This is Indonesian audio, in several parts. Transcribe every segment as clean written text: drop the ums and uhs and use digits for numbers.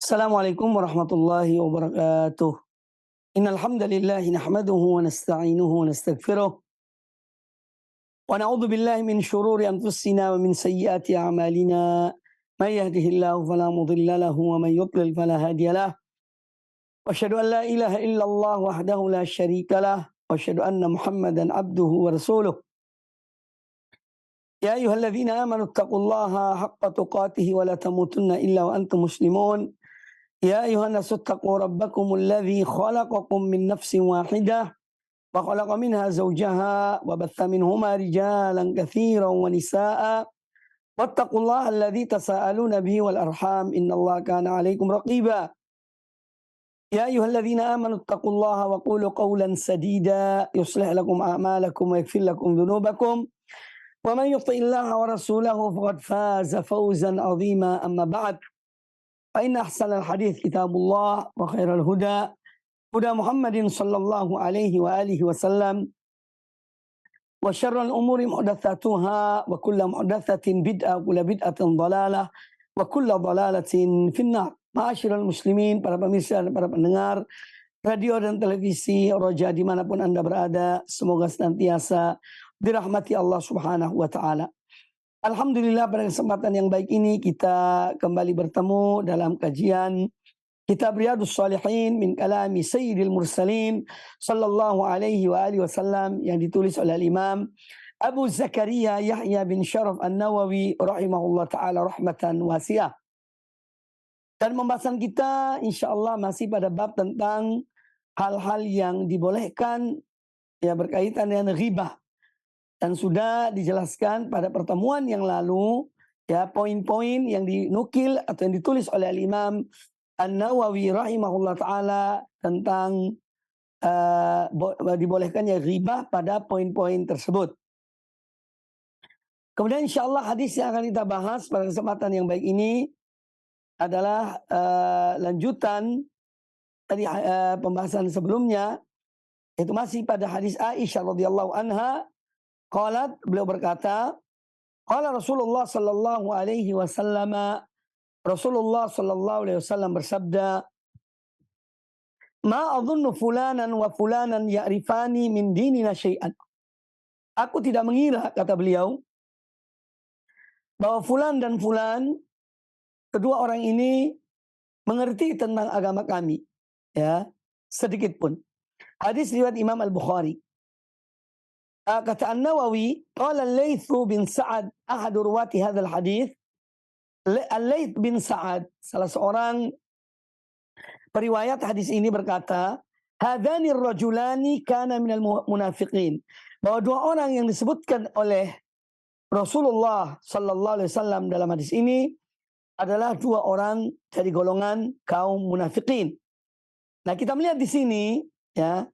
Assalamualaikum warahmatullahi wabarakatuh. Innal hamdalillah nahmaduhu wa nasta'inuhu wa nastaghfiruh wa na'udzu billahi min shururi anfusina wa min sayyiati a'malina. May yahdihillahu fala mudilla lahu wa may yudlil fala hadiya lahu. Wa asyhadu an la ilaha illallah wahdahu la syarika lah wa asyhadu anna Muhammadan abduhu wa rasuluh. Ya ayyuhalladzina amanu taqullaha haqqa tuqatih wa la tamutunna illa wa antum muslimun. Ya ayuhan nasu taqu rabbakumul ladzi khalaqakum min nafsin wahidah wa khalaqa minha zawjaha wa batha minhuma rijalan katsiran wa nisaa'a wattaqullaha alladzi tasaaluna bihi wal arham innallaha kana 'alaikum raqiba. Ya ayyuhalladzina amanu taqullaha wa qulu qawlan sadida yuslih lakum a'malakum wa yaghfir lakum dhunubakum wa man yuti'illaha wa rasulahu faqad faza fawzan 'azima amma ba'd. فإن أحسن الحديث كتاب الله وخير الهدى هدى محمد صلى الله عليه وآله وسلم وشر الأمور محدثاتها وكل محدثة بدعة وكل بدعة ضلالة وكل ضلالة في النار. Ma'asyiral muslimin, para pemirsa dan para pendengar radio dan televisi Roja dimanapun Anda berada, semoga senantiasa dirahmati Allah Subhanahu wa Ta'ala. Alhamdulillah, pada kesempatan yang baik ini kita kembali bertemu dalam kajian Kitab Riyadhus Shalihin min kalami Sayyidil Mursalin sallallahu alaihi wa alihi wasallam yang ditulis oleh Imam Abu Zakaria Yahya bin Sharaf An-Nawawi rahimahullah taala rahmatan wasi'ah. Dan pembahasan kita insyaallah masih pada bab tentang hal-hal yang dibolehkan ya berkaitan dengan ghibah. Dan sudah dijelaskan pada pertemuan yang lalu ya poin-poin yang dinukil atau yang ditulis oleh Imam An-Nawawi rahimahullah taala tentang dibolehkannya ghibah pada poin-poin tersebut. Kemudian insyaallah hadis yang akan kita bahas pada kesempatan yang baik ini adalah lanjutan tadi pembahasan sebelumnya, itu masih pada hadis Aisyah radhiyallahu anha. Qalat, beliau berkata, qala Rasulullah sallallahu alaihi wasallam, Rasulullah sallallahu alaihi wasallam bersabda, ma adhunnu fulanan wa fulanan ya'rifani min dinina syai'an. Aku tidak mengira, kata beliau, bahwa fulan dan fulan, kedua orang ini mengerti tentang agama kami, ya, sedikit pun. Hadis riwayat Imam Al-Bukhari. Kata An-Nawawi, qala Al-Laits bin Sa'ad ahadu ruwati hadzal hadis. Al-Laits bin Sa'ad, salah seorang periwayat hadis ini berkata, hadzani ar-rajulani kana minal munafiqin. Bahwa dua orang yang disebutkan oleh Rasulullah sallallahu alaihi wasallam dalam hadis ini adalah dua orang dari golongan kaum munafiqin. Nah, kita melihat di sini ya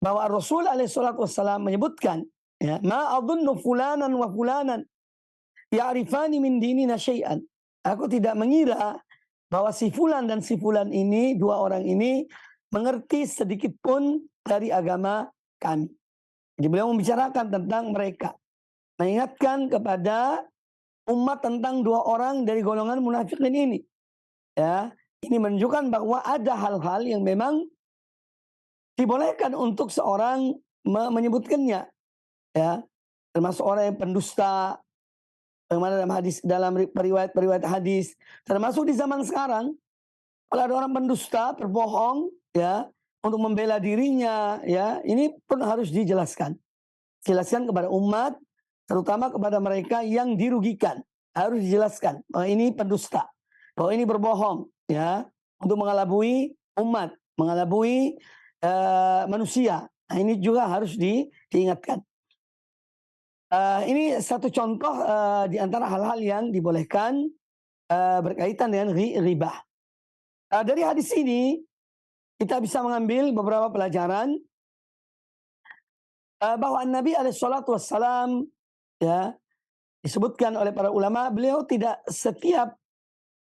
bahwa Rasul alaihi salatu wasallam menyebutkan ya, ma adhunnu fulanan wa fulanan ya'rifani min dinina syai'an. Aku tidak mengira bahwa si fulan dan si fulan ini, dua orang ini mengerti sedikit pun dari agama kami. Jadi beliau membicarakan tentang mereka, mengingatkan kepada umat tentang dua orang dari golongan munafikin ini. Ya, ini menunjukkan bahwa ada hal-hal yang memang dibolehkan untuk seorang menyebutkannya. Ya, termasuk orang yang pendusta, bagaimana dalam hadis, dalam periwayat hadis, termasuk di zaman sekarang, kalau ada orang pendusta, berbohong, ya, untuk membela dirinya, ya, ini pun harus dijelaskan, jelaskan kepada umat, terutama kepada mereka yang dirugikan, harus dijelaskan bahwa ini pendusta, bahwa ini berbohong, ya, untuk mengelabui umat, mengelabui manusia. Nah, ini juga harus diingatkan. Ini satu contoh di antara hal-hal yang dibolehkan berkaitan dengan ghibah. Dari hadis ini kita bisa mengambil beberapa pelajaran bahwa Nabi alaihissalatu wassalam ya disebutkan oleh para ulama, beliau tidak setiap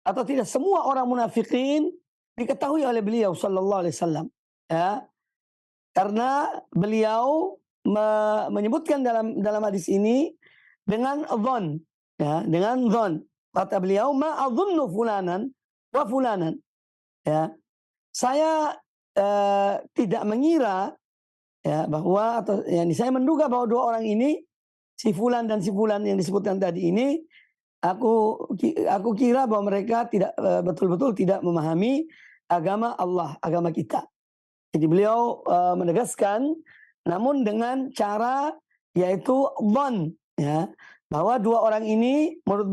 atau tidak semua orang munafikin diketahui oleh beliau sallallahu alaihi wasallam, ya, karena beliau menyebutkan dalam hadis ini dengan dhon, ya, dengan dhon. Kata beliau, ma adhunnu fulanan wa fulanan. ya. Saya tidak mengira ya bahwa atau saya menduga bahwa dua orang ini, si fulan dan si fulan yang disebutkan tadi ini, aku kira bahwa mereka tidak betul-betul tidak memahami agama Allah, agama kita. Jadi beliau menegaskan, namun dengan cara yaitu dhon, ya, bahwa dua orang ini menurut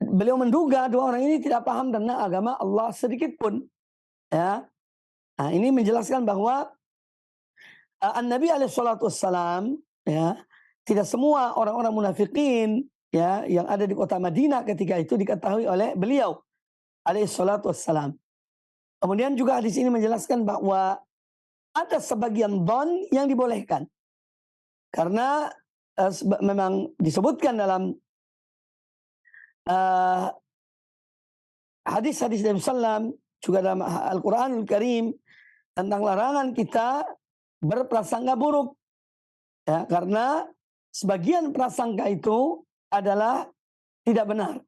beliau menduga dua orang ini tidak paham tentang agama Allah sedikit pun, ya. Nah, ini menjelaskan bahwa An-Nabi alaihissalatu wassalam, ya, tidak semua orang-orang munafikin, ya, yang ada di kota Madinah ketika itu diketahui oleh beliau alaihissalatu wassalam. Kemudian juga hadis ini menjelaskan bahwa ada sebagian dhon yang dibolehkan. Karena memang disebutkan dalam hadis-hadis Nabi Sallam, juga dalam Al-Quranul Karim, tentang larangan kita berprasangka buruk. Ya, karena sebagian prasangka itu adalah tidak benar.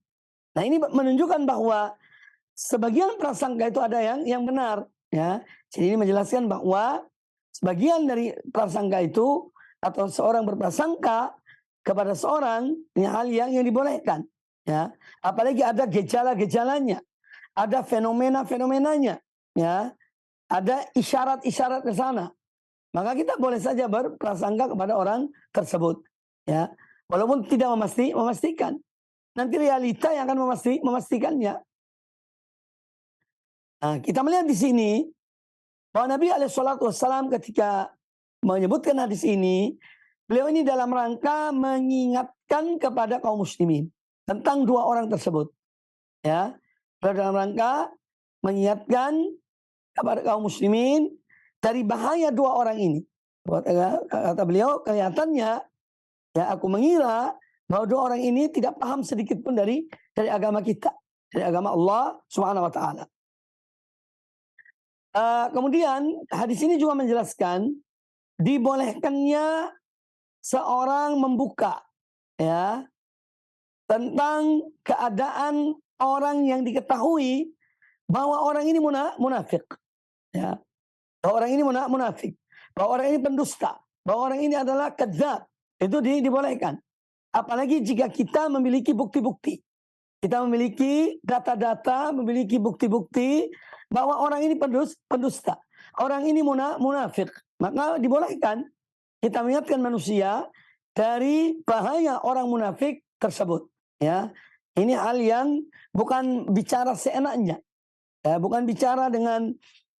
Nah, ini menunjukkan bahwa sebagian prasangka itu ada yang benar. Ya. Jadi ini menjelaskan bahwa sebagian dari prasangka itu atau seorang berprasangka kepada seorang, ini hal yang dibolehkan. Ya. Apalagi ada gejala-gejalanya, ada fenomena-fenomenanya, ya, ada isyarat-isyarat ke sana. Maka kita boleh saja berprasangka kepada orang tersebut, ya, walaupun tidak memastikan. Nanti realita yang akan memastikannya. Nah, kita melihat di sini bahwa Nabi alaihissalam ketika menyebutkan hadis ini, beliau ini dalam rangka mengingatkan kepada kaum muslimin tentang dua orang tersebut, ya. Beliau dalam rangka mengingatkan kepada kaum muslimin dari bahaya dua orang ini. Kata beliau, kelihatannya, ya, aku mengira bahwa dua orang ini tidak paham sedikit pun dari agama kita, dari agama Allah Subhanahu wa taala. Kemudian hadis ini juga menjelaskan dibolehkannya seorang membuka, ya, tentang keadaan orang yang diketahui bahwa orang ini munafik, ya, bahwa orang ini munafik, bahwa orang ini pendusta, bahwa orang ini adalah kadzdzab, itu dibolehkan. Apalagi jika kita memiliki bukti-bukti, kita memiliki data-data, memiliki bukti-bukti bahwa orang ini pendusta, orang ini munafik, maka dibolehkan kita mengingatkan manusia dari bahaya orang munafik tersebut. Ya, ini hal yang bukan bicara seenaknya, ya, bukan bicara dengan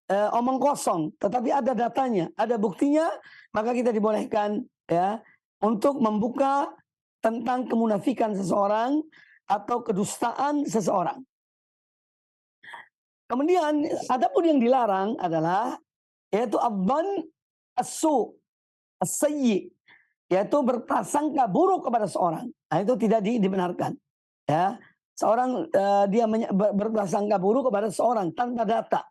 omong kosong, tetapi ada datanya, ada buktinya, maka kita dibolehkan, ya, untuk membuka tentang kemunafikan seseorang atau kedustaan seseorang. Kemudian adapun yang dilarang adalah yaitu adhan as-su, as-sayyi, yaitu berprasangka buruk kepada seorang. Nah, itu tidak dibenarkan. Ya, seorang dia berprasangka buruk kepada seorang tanpa data,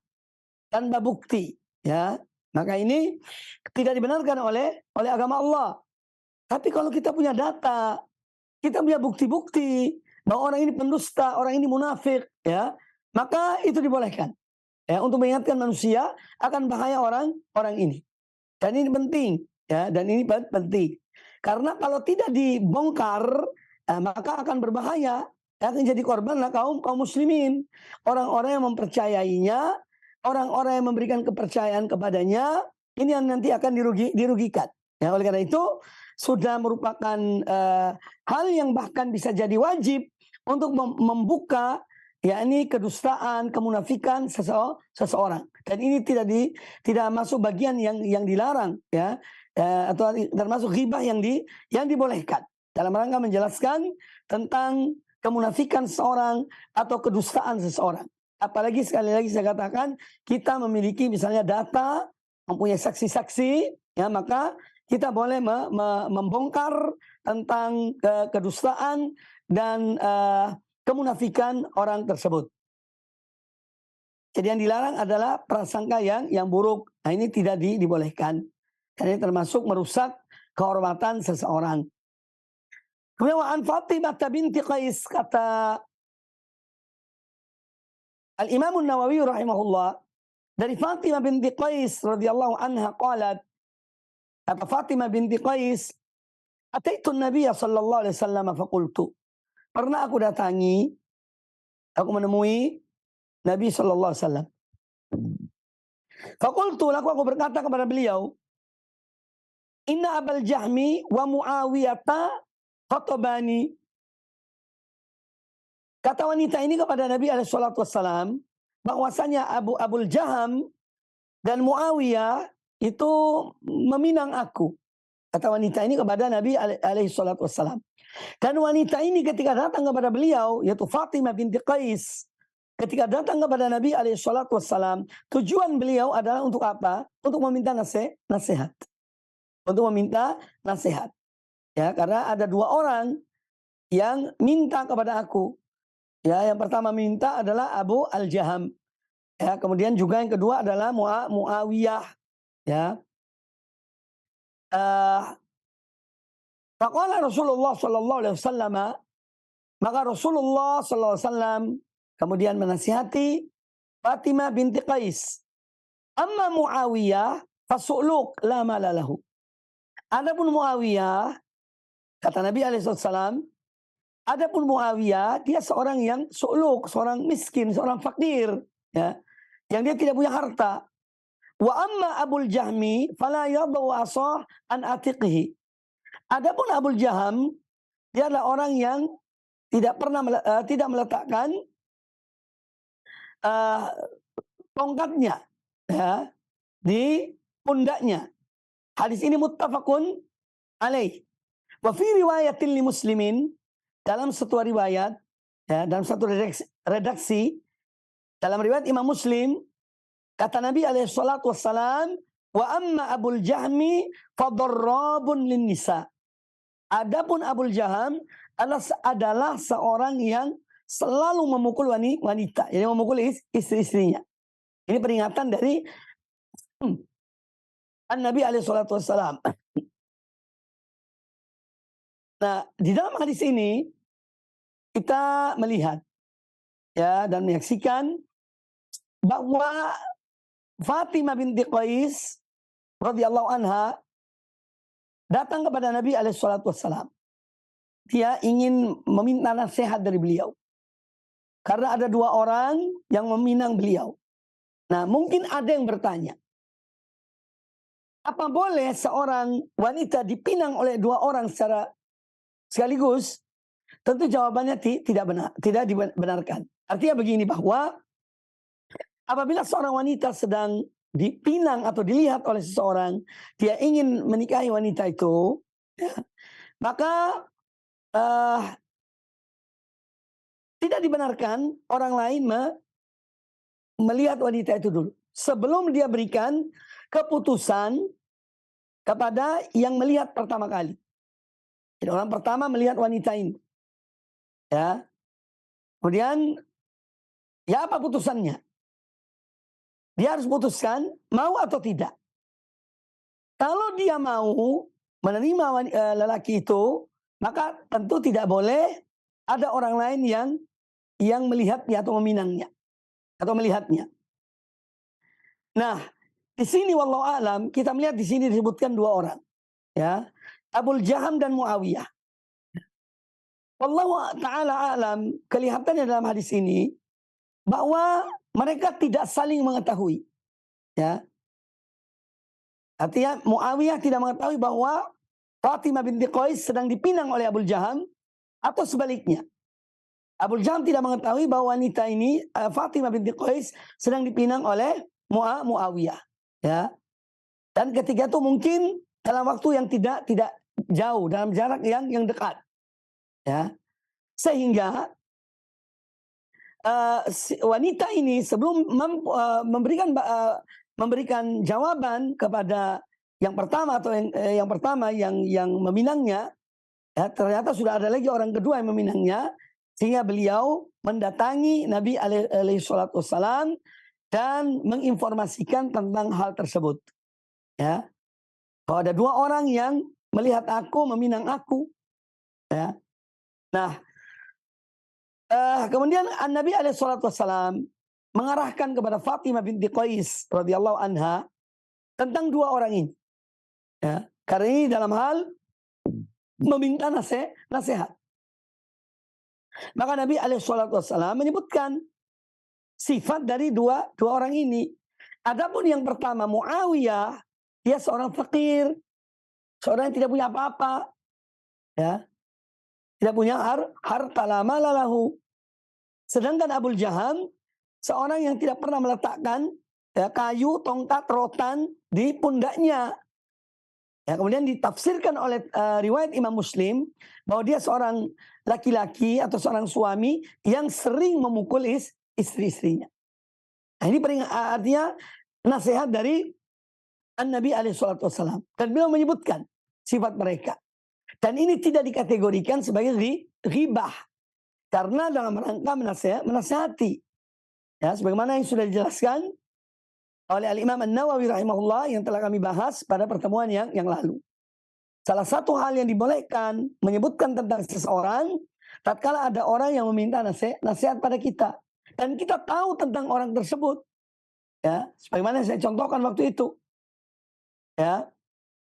tanpa bukti, ya, maka ini tidak dibenarkan oleh agama Allah. Tapi kalau kita punya data, kita punya bukti-bukti bahwa orang ini pendusta, orang ini munafik, ya, maka itu dibolehkan, ya, untuk mengingatkan manusia akan bahaya orang ini. Dan ini penting, ya, dan ini penting. Karena kalau tidak dibongkar, maka akan berbahaya, akan jadi korbanlah kaum muslimin. Orang-orang yang mempercayainya, orang-orang yang memberikan kepercayaan kepadanya, ini yang nanti akan dirugikan. Ya, oleh karena itu sudah merupakan hal yang bahkan bisa jadi wajib untuk membuka, yakni kedustaan, kemunafikan seseorang. Dan ini tidak masuk bagian yang dilarang, ya, atau termasuk ghibah yang dibolehkan dalam rangka menjelaskan tentang kemunafikan seseorang atau kedustaan seseorang. Apalagi sekali lagi saya katakan, kita memiliki misalnya data, mempunyai saksi-saksi, ya, maka kita boleh membongkar tentang kedustaan dan kemunafikan orang tersebut. Jadi yang dilarang adalah prasangka yang buruk. Nah, ini tidak dibolehkan. Karena ini termasuk merusak kehormatan seseorang. Kemudian an Fatimah binti Qais, kata Al-Imam An-Nawawi rahimahullah, dari Fatimah binti Qais radhiyallahu anha qalat, kata Fatimah binti Qais, ataitu Nabiy sallallahu alaihi wasallam faqultu, pernah aku datangi, aku menemui Nabi sallallahu alaihi wasallam. Faqultu, lalu aku berkata kepada beliau, inna Abul Jahmi wa Muawiyata khatabani. Kata wanita ini kepada Nabi alaihi salatu wassalam, bahwasanya Abul Jaham dan Muawiyah itu meminang aku. Kata wanita ini kepada Nabi alaihi salatu wassalam. Dan wanita ini ketika datang kepada beliau, yaitu Fatimah binti Qais, ketika datang kepada Nabi alaihi salatu wassalam, tujuan beliau adalah untuk apa? Untuk meminta nasihat. Untuk meminta nasihat. Ya, karena ada dua orang yang minta kepada aku. Ya, yang pertama minta adalah Abu Al-Jaham. Ya, kemudian juga yang kedua adalah Muawiyah. Ya. Faqala Rasulullah sallallahu alaihi wasallam, maka Rasulullah sallallahu alaihi wasallam kemudian menasihati Fatimah binti Qais. Amma Muawiyah fasu'luq la mala lahu. Adapun Muawiyah, kata Nabi alaihi wasallam, adapun Muawiyah, dia seorang yang su'luq, seorang miskin, seorang fakir, ya, yang dia tidak punya harta. Wa amma Abul Jahmi fala yadau asah an atiqihi. Adapun Abul Jaham, dia adalah orang yang tidak pernah tidak meletakkan tongkatnya, ya, di pundaknya. Hadis ini muttafaqun alaih. Wa fi riwayatin li Muslimin, dalam satu riwayat, ya, dalam satu redaksi dalam riwayat Imam Muslim, kata Nabi alaihi salatu wassalam, wa amma Abul Jahmi fadarrabun lin nisa. Adapun Abul Jaham adalah seorang yang selalu memukul wanita, jadi memukul istri-istrinya. Ini peringatan dari Nabi alaihi salatu wassalam. Nah, di dalam hadis ini kita melihat, ya, dan menyaksikan bahwa Fatimah binti Qais radhiyallahu anha datang kepada Nabi alaihi salatu wassalam. Dia ingin meminta nasihat dari beliau. Karena ada dua orang yang meminang beliau. Nah, mungkin ada yang bertanya, apa boleh seorang wanita dipinang oleh dua orang secara sekaligus? Tentu jawabannya tidak benar, tidak dibenarkan. Artinya begini, bahwa apabila seorang wanita sedang dipinang atau dilihat oleh seseorang, dia ingin menikahi wanita itu, ya, maka tidak dibenarkan orang lain melihat wanita itu dulu sebelum dia berikan keputusan kepada yang melihat pertama kali. Jadi orang pertama melihat wanita ini, ya, kemudian ya apa putusannya? Dia harus putuskan mau atau tidak. Kalau dia mau menerima lelaki itu, maka tentu tidak boleh ada orang lain yang melihatnya atau meminangnya atau melihatnya. Nah, di sini wallahu alam kita melihat di sini disebutkan dua orang, ya, Abul Jaham dan Muawiyah. Wallahu taala alam, kelihatannya dalam hadis ini bahwa mereka tidak saling mengetahui, ya. Artinya Muawiyah tidak mengetahui bahwa Fatimah binti Qais sedang dipinang oleh Abul Jaham, atau sebaliknya. Abul Jaham tidak mengetahui bahwa wanita ini, Fatimah binti Qais, sedang dipinang oleh Muawiyah, ya. Dan ketika itu mungkin dalam waktu yang tidak jauh, dalam jarak yang dekat, ya. Sehingga wanita ini sebelum memberikan jawaban kepada yang pertama atau yang pertama yang meminangnya, ya, ternyata sudah ada lagi orang kedua yang meminangnya, sehingga beliau mendatangi Nabi alaihi salatu wassalam dan menginformasikan tentang hal tersebut, ya. Kalau ada dua orang yang melihat aku, meminang aku, ya. Nah, kemudian Nabi alaihi salatu wassalam mengarahkan kepada Fatimah binti Qais radhiyallahu anha tentang dua orang ini. Ya, karena ini dalam hal meminta nasihat. Maka Nabi SAW menyebutkan sifat dari dua orang ini. Adapun yang pertama Muawiyah, dia seorang fakir, seorang yang tidak punya apa-apa, ya, tidak punya harta la mala lahu. Sedangkan Abu Jaham seorang yang tidak pernah meletakkan ya, kayu, tongkat, rotan di pundaknya. Ya, kemudian ditafsirkan oleh riwayat Imam Muslim bahwa dia seorang laki-laki atau seorang suami yang sering memukul istri-istrinya. Nah, ini artinya nasihat dari Nabi SAW. Dan beliau menyebutkan sifat mereka. Dan ini tidak dikategorikan sebagai ghibah. Karena dalam rangka menasihati. Ya, sebagaimana yang sudah dijelaskan oleh Al-Imam An-Nawawi rahimahullah yang telah kami bahas pada pertemuan yang lalu. Salah satu hal yang dibolehkan menyebutkan tentang seseorang tatkala ada orang yang meminta nasihat pada kita dan kita tahu tentang orang tersebut. Ya, sebagaimana saya contohkan waktu itu. Ya,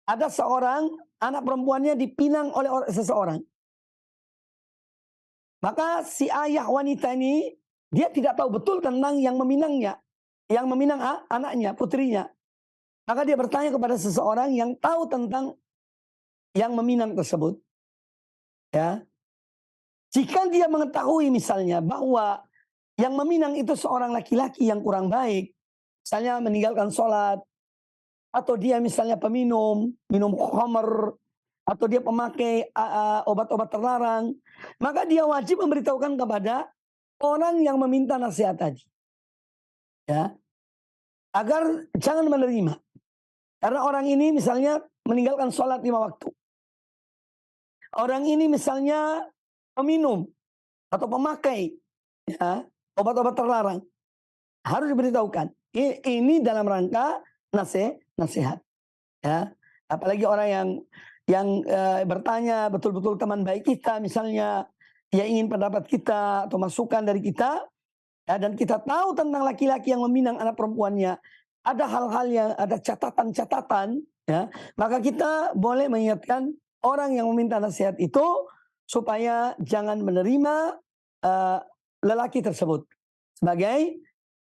ada seorang anak perempuannya dipinang oleh seseorang. Maka si ayah wanita ini dia tidak tahu betul tentang yang meminangnya, yang meminang anaknya, putrinya. Maka dia bertanya kepada seseorang yang tahu tentang yang meminang tersebut. Ya. Jika dia mengetahui misalnya bahwa yang meminang itu seorang laki-laki yang kurang baik, misalnya meninggalkan sholat, atau dia misalnya peminum, minum khamr, atau dia pemakai obat-obat terlarang, maka dia wajib memberitahukan kepada orang yang meminta nasihat tadi. Ya. Agar jangan menerima. Karena orang ini misalnya meninggalkan sholat 5 waktu. Orang ini misalnya peminum atau pemakai ya, obat-obat terlarang. Harus diberitahukan. Ini dalam rangka nasihat. Ya. Apalagi orang yang bertanya betul-betul teman baik kita misalnya, dia ingin pendapat kita atau masukan dari kita, ya, dan kita tahu tentang laki-laki yang meminang anak perempuannya, ada hal-hal yang ada catatan-catatan, ya, maka kita boleh mengingatkan orang yang meminta nasihat itu supaya jangan menerima lelaki tersebut sebagai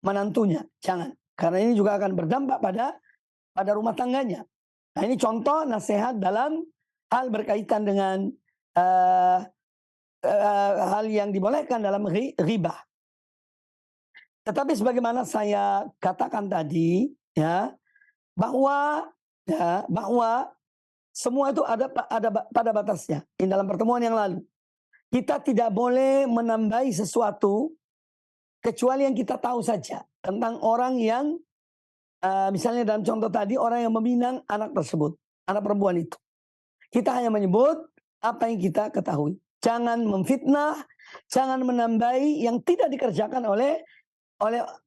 menantunya, jangan, karena ini juga akan berdampak pada rumah tangganya. Nah, ini contoh nasihat dalam hal berkaitan dengan hal yang dibolehkan dalam ghibah. Tetapi sebagaimana saya katakan tadi, ya, bahwa semua itu ada pada batasnya. Ini dalam pertemuan yang lalu. Kita tidak boleh menambahi sesuatu kecuali yang kita tahu saja tentang orang yang misalnya dalam contoh tadi orang yang meminang anak tersebut, anak perempuan itu. Kita hanya menyebut apa yang kita ketahui. Jangan memfitnah, jangan menambahi yang tidak dikerjakan oleh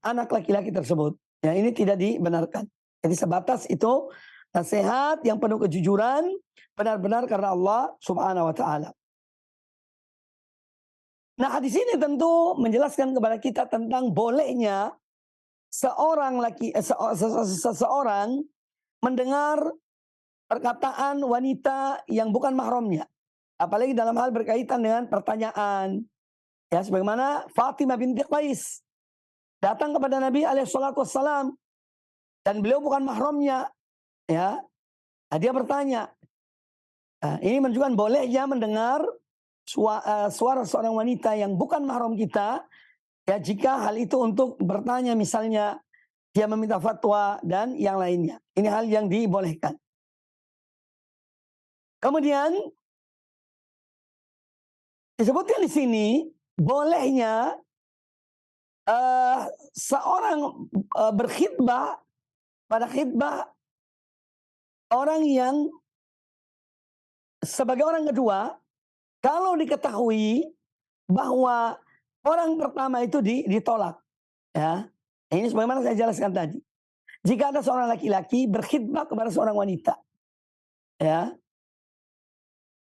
anak laki-laki tersebut. Ya, ini tidak dibenarkan. Jadi sebatas itu nasihat yang penuh kejujuran, benar-benar karena Allah Subhanahu wa taala. Nah, hadis ini tentu menjelaskan kepada kita tentang bolehnya seseorang mendengar perkataan wanita yang bukan mahramnya. Apalagi dalam hal berkaitan dengan pertanyaan. Ya, sebagaimana Fatimah binti Qais datang kepada Nabi SAW dan beliau bukan mahramnya, ya. Nah, dia bertanya. Nah, ini menunjukkan bolehnya mendengar suara seorang wanita yang bukan mahram kita, ya, jika hal itu untuk bertanya, misalnya dia meminta fatwa dan yang lainnya. Ini hal yang dibolehkan. Kemudian disebutkan di sini bolehnya seorang berkhidbah pada khidbah orang yang sebagai orang kedua kalau diketahui bahwa orang pertama itu ditolak. Ya, ini sebagaimana saya jelaskan tadi. Jika ada seorang laki-laki berkhidbah kepada seorang wanita, ya,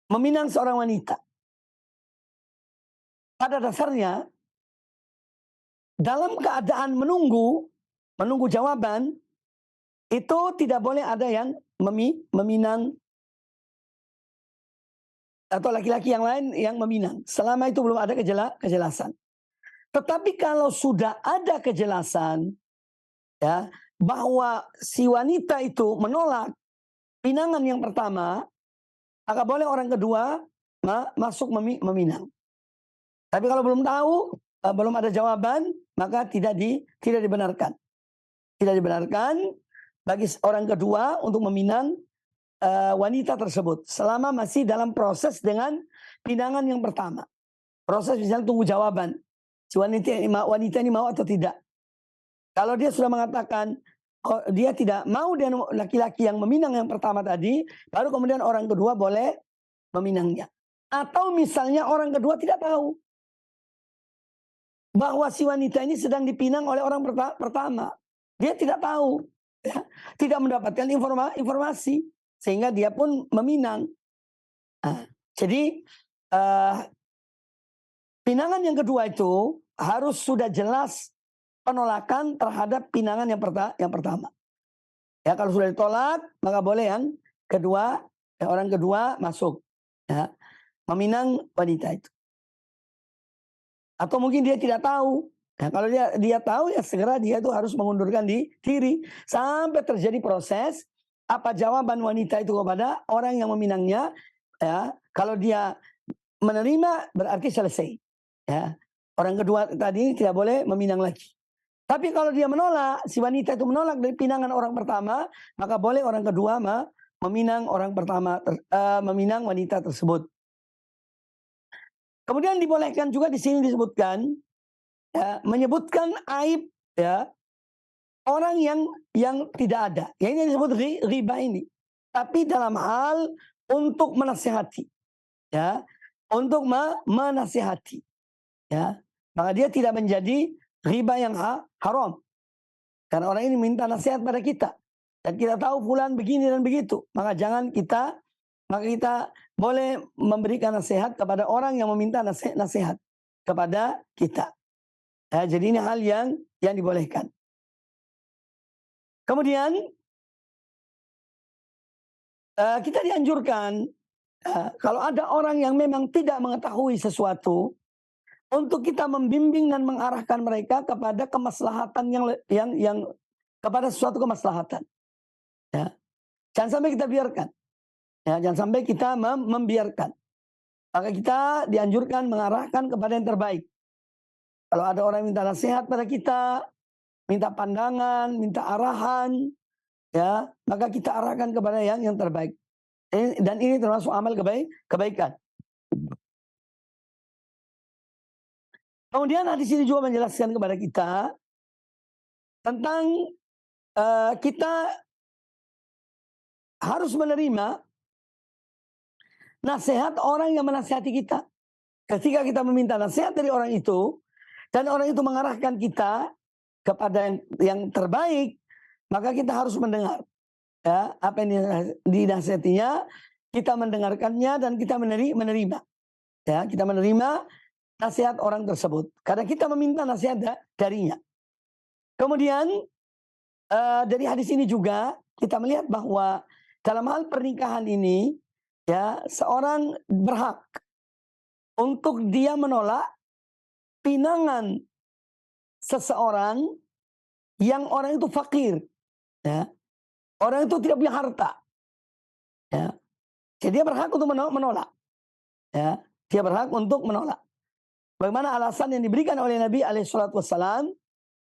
meminang seorang wanita, pada dasarnya dalam keadaan menunggu jawaban, itu tidak boleh ada yang meminang atau laki-laki yang lain yang meminang. Selama itu belum ada kejelasan. Tetapi kalau sudah ada kejelasan, ya, bahwa si wanita itu menolak pinangan yang pertama, maka boleh orang kedua masuk meminang. Tapi kalau belum tahu, belum ada jawaban, maka tidak dibenarkan. Tidak dibenarkan bagi orang kedua untuk meminang wanita tersebut selama masih dalam proses dengan pinangan yang pertama. Proses misalnya tunggu jawaban. Si wanita ini mau atau tidak. Kalau dia sudah mengatakan dia tidak mau dengan laki-laki yang meminang yang pertama tadi, baru kemudian orang kedua boleh meminangnya. Atau misalnya orang kedua tidak tahu bahwa si wanita ini sedang dipinang oleh orang pertama. Dia tidak tahu, ya, tidak mendapatkan informasi, sehingga dia pun meminang. Nah, jadi pinangan yang kedua itu harus sudah jelas penolakan terhadap pinangan yang pertama. Ya, kalau sudah ditolak, maka boleh yang kedua, orang kedua masuk, ya, meminang wanita itu. Atau mungkin dia tidak tahu. Nah, kalau dia tahu, ya segera dia itu harus mengundurkan diri sampai terjadi proses apa jawaban wanita itu kepada orang yang meminangnya. Ya, kalau dia menerima berarti selesai. Ya, orang kedua tadi tidak boleh meminang lagi. Tapi kalau dia menolak, si wanita itu menolak dari pinangan orang pertama, maka boleh orang kedua meminang orang pertama, meminang wanita tersebut. Kemudian dibolehkan juga di sini disebutkan, ya, menyebutkan aib, ya, orang yang tidak ada. Ya, ini disebut riba ini. Tapi dalam hal untuk menasihati, ya, untuk menasihati, ya, maka dia tidak menjadi riba yang haram. Karena orang ini minta nasihat pada kita. Dan kita tahu fulan begini dan begitu. Maka kita boleh memberikan nasihat kepada orang yang meminta nasihat kepada kita. Ya, jadi ini hal yang dibolehkan. Kemudian kita dianjurkan kalau ada orang yang memang tidak mengetahui sesuatu, untuk kita membimbing dan mengarahkan mereka kepada kemaslahatan yang kepada sesuatu kemaslahatan. Ya. Jangan sampai kita biarkan. Ya, jangan sampai kita membiarkan. Maka kita dianjurkan mengarahkan kepada yang terbaik. Kalau ada orang minta nasihat pada kita, minta pandangan, minta arahan, ya, maka kita arahkan kepada yang terbaik. Dan ini termasuk amal kebaikan. Kemudian hadis ini juga menjelaskan kepada kita tentang kita harus menerima nasihat orang yang menasihati kita. Ketika kita meminta nasihat dari orang itu, dan orang itu mengarahkan kita kepada yang terbaik, maka kita harus mendengar, ya, apa yang dinasihatinya, kita mendengarkannya dan kita menerima. Ya, kita menerima nasihat orang tersebut karena kita meminta nasihat darinya. Kemudian dari hadis ini juga kita melihat bahwa dalam hal pernikahan ini, ya, seorang berhak untuk dia menolak pinangan seseorang yang orang itu fakir, ya, orang itu tidak punya harta, ya, jadi dia berhak untuk menolak, ya, dia berhak untuk menolak. Bagaimana alasan yang diberikan oleh Nabi SAW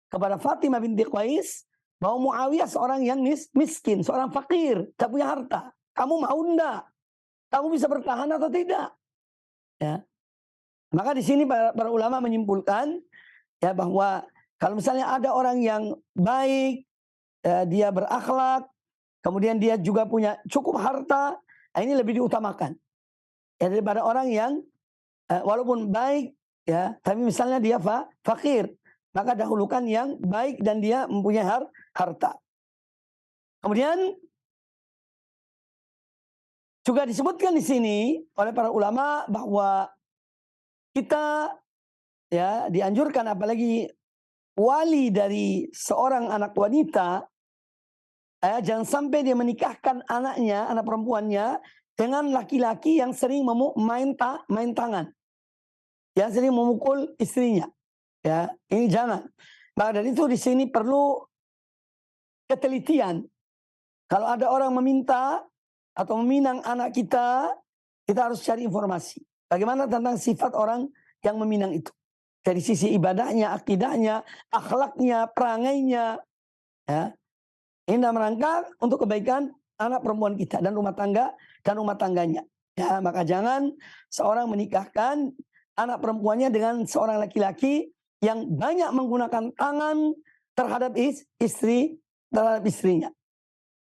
kepada Fatimah binti Qais bahwa Muawiyah seorang yang miskin, seorang fakir, tak punya harta. Kamu mau enggak? Kamu bisa bertahan atau tidak? Ya. Maka di sini para ulama menyimpulkan, ya, bahwa kalau misalnya ada orang yang baik, dia berakhlak, kemudian dia juga punya cukup harta, ini lebih diutamakan, ya, daripada orang yang walaupun baik, ya, tapi misalnya dia fakir, maka dahulukan yang baik dan dia mempunyai harta. Kemudian juga disebutkan di sini oleh para ulama bahwa kita, ya, dianjurkan, apalagi wali dari seorang anak wanita, jangan sampai dia menikahkan anaknya, anak perempuannya, dengan laki-laki yang sering main tangan, yang sering memukul istrinya. Ya, ini jangan. Maka dari itu di sini perlu ketelitian. Kalau ada orang meminta atau meminang anak kita harus cari informasi. Bagaimana tentang sifat orang yang meminang itu. Dari sisi ibadahnya, akidahnya, akhlaknya, perangainya. Ya. Ini dalam rangka untuk kebaikan anak perempuan kita dan rumah tangganya. Ya, maka jangan seorang menikahkan anak perempuannya dengan seorang laki-laki yang banyak menggunakan tangan terhadap istrinya.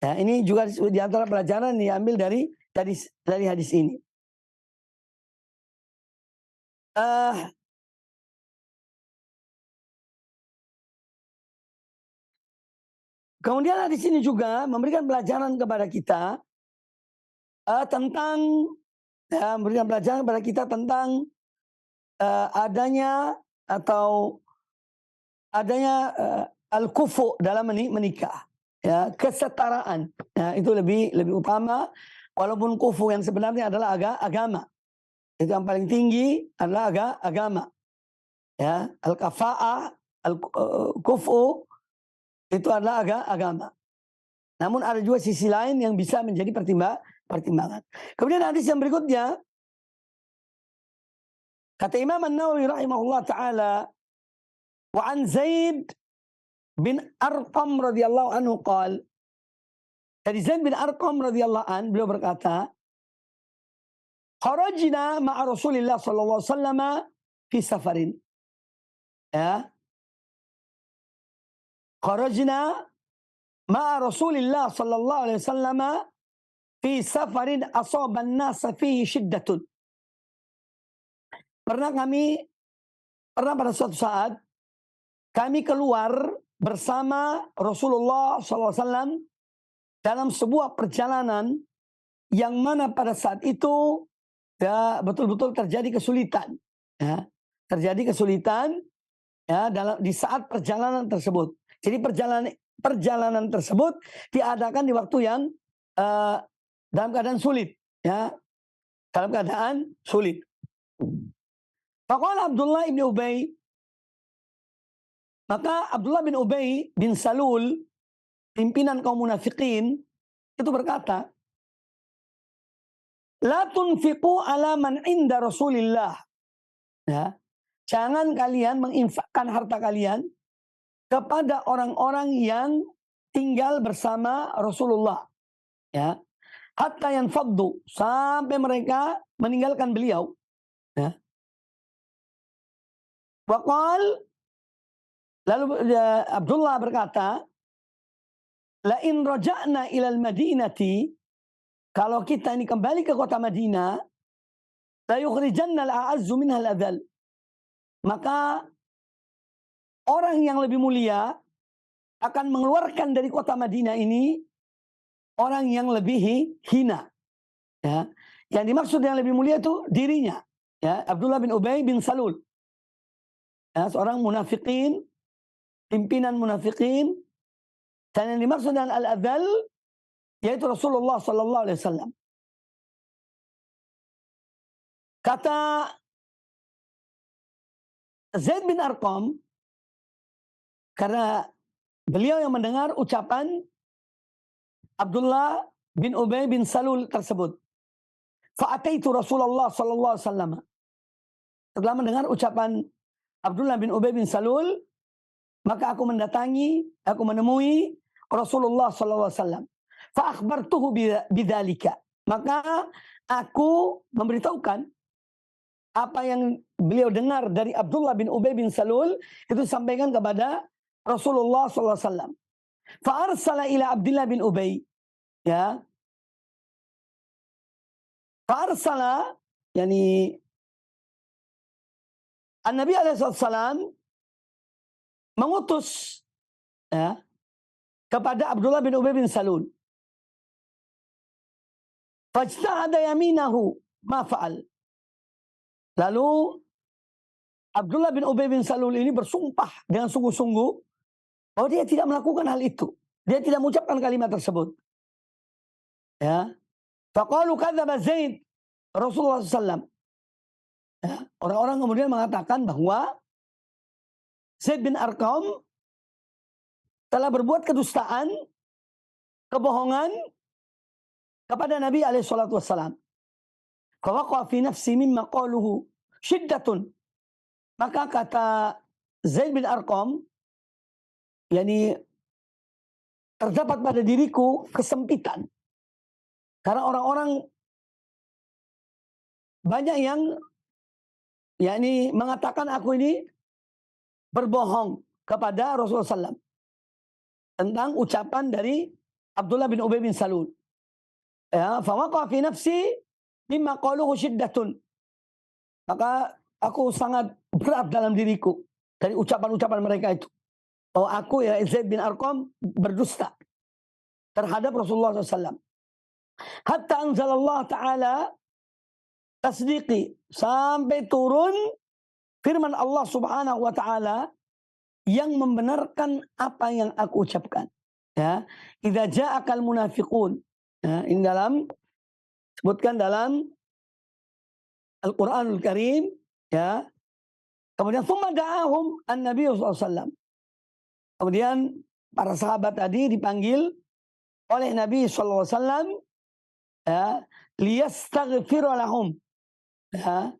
Ya, ini juga di antara pelajaran yang diambil dari hadis ini. Kemudian di sini juga memberikan pelajaran kepada kita memberikan pelajaran kepada kita tentang adanya al-kufu dalam menikah, ya, kesetaraan. Ya, itu lebih utama, walaupun kufu yang sebenarnya adalah agama. Itu yang paling tinggi adalah agama. Ya, al-kafa'ah, al-kufu itu adalah agama. Namun ada juga sisi lain yang bisa menjadi pertimbangan. Kemudian hadis yang berikutnya, kata Imam An-Nawawi rahimahullah ta'ala, wa an Zaid bin Arqam radhiyallahu anhu qala, dari Zaid bin Arqam radhiyallahu anhu, beliau berkata, kharajna ma'a Rasulillah sallallahu alaihi wasallam fi safarin. Ya. Kharajna ma'a Rasulillah sallallahu alaihi wasallam fi safarin asaban nasa fihi syiddatun. Pernah pada suatu saat kami keluar bersama Rasulullah SAW dalam sebuah perjalanan yang mana pada saat itu ya betul-betul terjadi kesulitan. Ya, terjadi kesulitan ya di saat perjalanan tersebut. Jadi perjalanan tersebut diadakan di waktu yang dalam keadaan sulit, ya, dalam keadaan sulit. Faqala Abdullah bin Ubay, maka Abdullah bin Ubay bin Salul, pimpinan kaum munafikin, itu berkata, la tunfiqu ala man inda Rasulillah. Ya, jangan kalian menginfakkan harta kalian kepada orang-orang yang tinggal bersama Rasulullah. Ya, hatta yanfaddu, sampai mereka meninggalkan beliau. Ya. Waqal, lalu Abdullah berkata, la in raja'na ilal madinati, kalau kita ini kembali ke kota Madinah, la yukhrijanna al-a'azzu minha al-adhal, maka orang yang lebih mulia akan mengeluarkan dari kota Madinah ini orang yang lebih hina. Ya. Yang dimaksud yang lebih mulia itu dirinya, ya, Abdullah bin Ubay bin Salul. Ya, seorang munafikin, pimpinan munafikin, dan yang dimaksud dengan al-adhal yaitu Rasulullah sallallahu alaihi wasallam. Kata Zaid bin Arqam, karena beliau yang mendengar ucapan Abdullah bin Ubay bin Salul tersebut. Fa'ataitu Rasulullah sallallahu alaihi wasallam. Setelah mendengar ucapan Abdullah bin Ubay bin Salul, maka aku menemui Rasulullah sallallahu alaihi wasallam. Fa akhbartuhu bidzalika. Maka aku memberitahukan apa yang beliau dengar dari Abdullah bin Ubay bin Salul, itu sampaikan kepada Rasulullah sallallahu alaihi wasallam. Fa arsala ila Abdullah bin Ubay. Ya. Fa arsala, yani An-Nabi alaihissalam mengutus, ya, kepada Abdullah bin Ubay bin Salul. Fajtahada yaminahu ma fa'al. Lalu Abdullah bin Ubay bin Salul ini bersumpah dengan sungguh-sungguh bahwa dia tidak melakukan hal itu. Dia tidak mengucapkan kalimat tersebut. Ya. Faqalu kadzdzaba Zaid Rasulullah SAW. Ya. Orang-orang kemudian mengatakan bahwa Zaid bin Arqam telah berbuat kedustaan, kebohongan kepada Nabi alaihi salatu wassalam. Fawaqa fi nafsi mimma qaluhu syiddatun. Maka kata Zaid bin Arqam, yakni terdapat pada diriku kesempitan. Karena orang-orang banyak yang yakni mengatakan aku ini berbohong kepada Rasulullah SAW tentang ucapan dari Abdullah bin Ubay bin Salul. Ya, fawaqa fi nafsi mimma qaluhu syiddatun. Maka aku sangat berat dalam diriku dari ucapan-ucapan mereka itu. Bahwa aku ya Zaid bin Arqam berdusta terhadap Rasulullah SAW. Hatta anzalallah ta'ala tasdiqi. Sampai turun firman Allah subhanahu wa ta'ala yang membenarkan apa yang aku ucapkan. Ya, idza ja'akal munafiqun. Ya, ini sebutkan dalam Al-Qur'anul Karim, ya. Kemudian thumma da'ahum an-nabiy sallallahu alaihi wasallam. Kemudian para sahabat tadi dipanggil oleh Nabi sallallahu alaihi wasallam, ya, liyastaghfir lahum. Ya,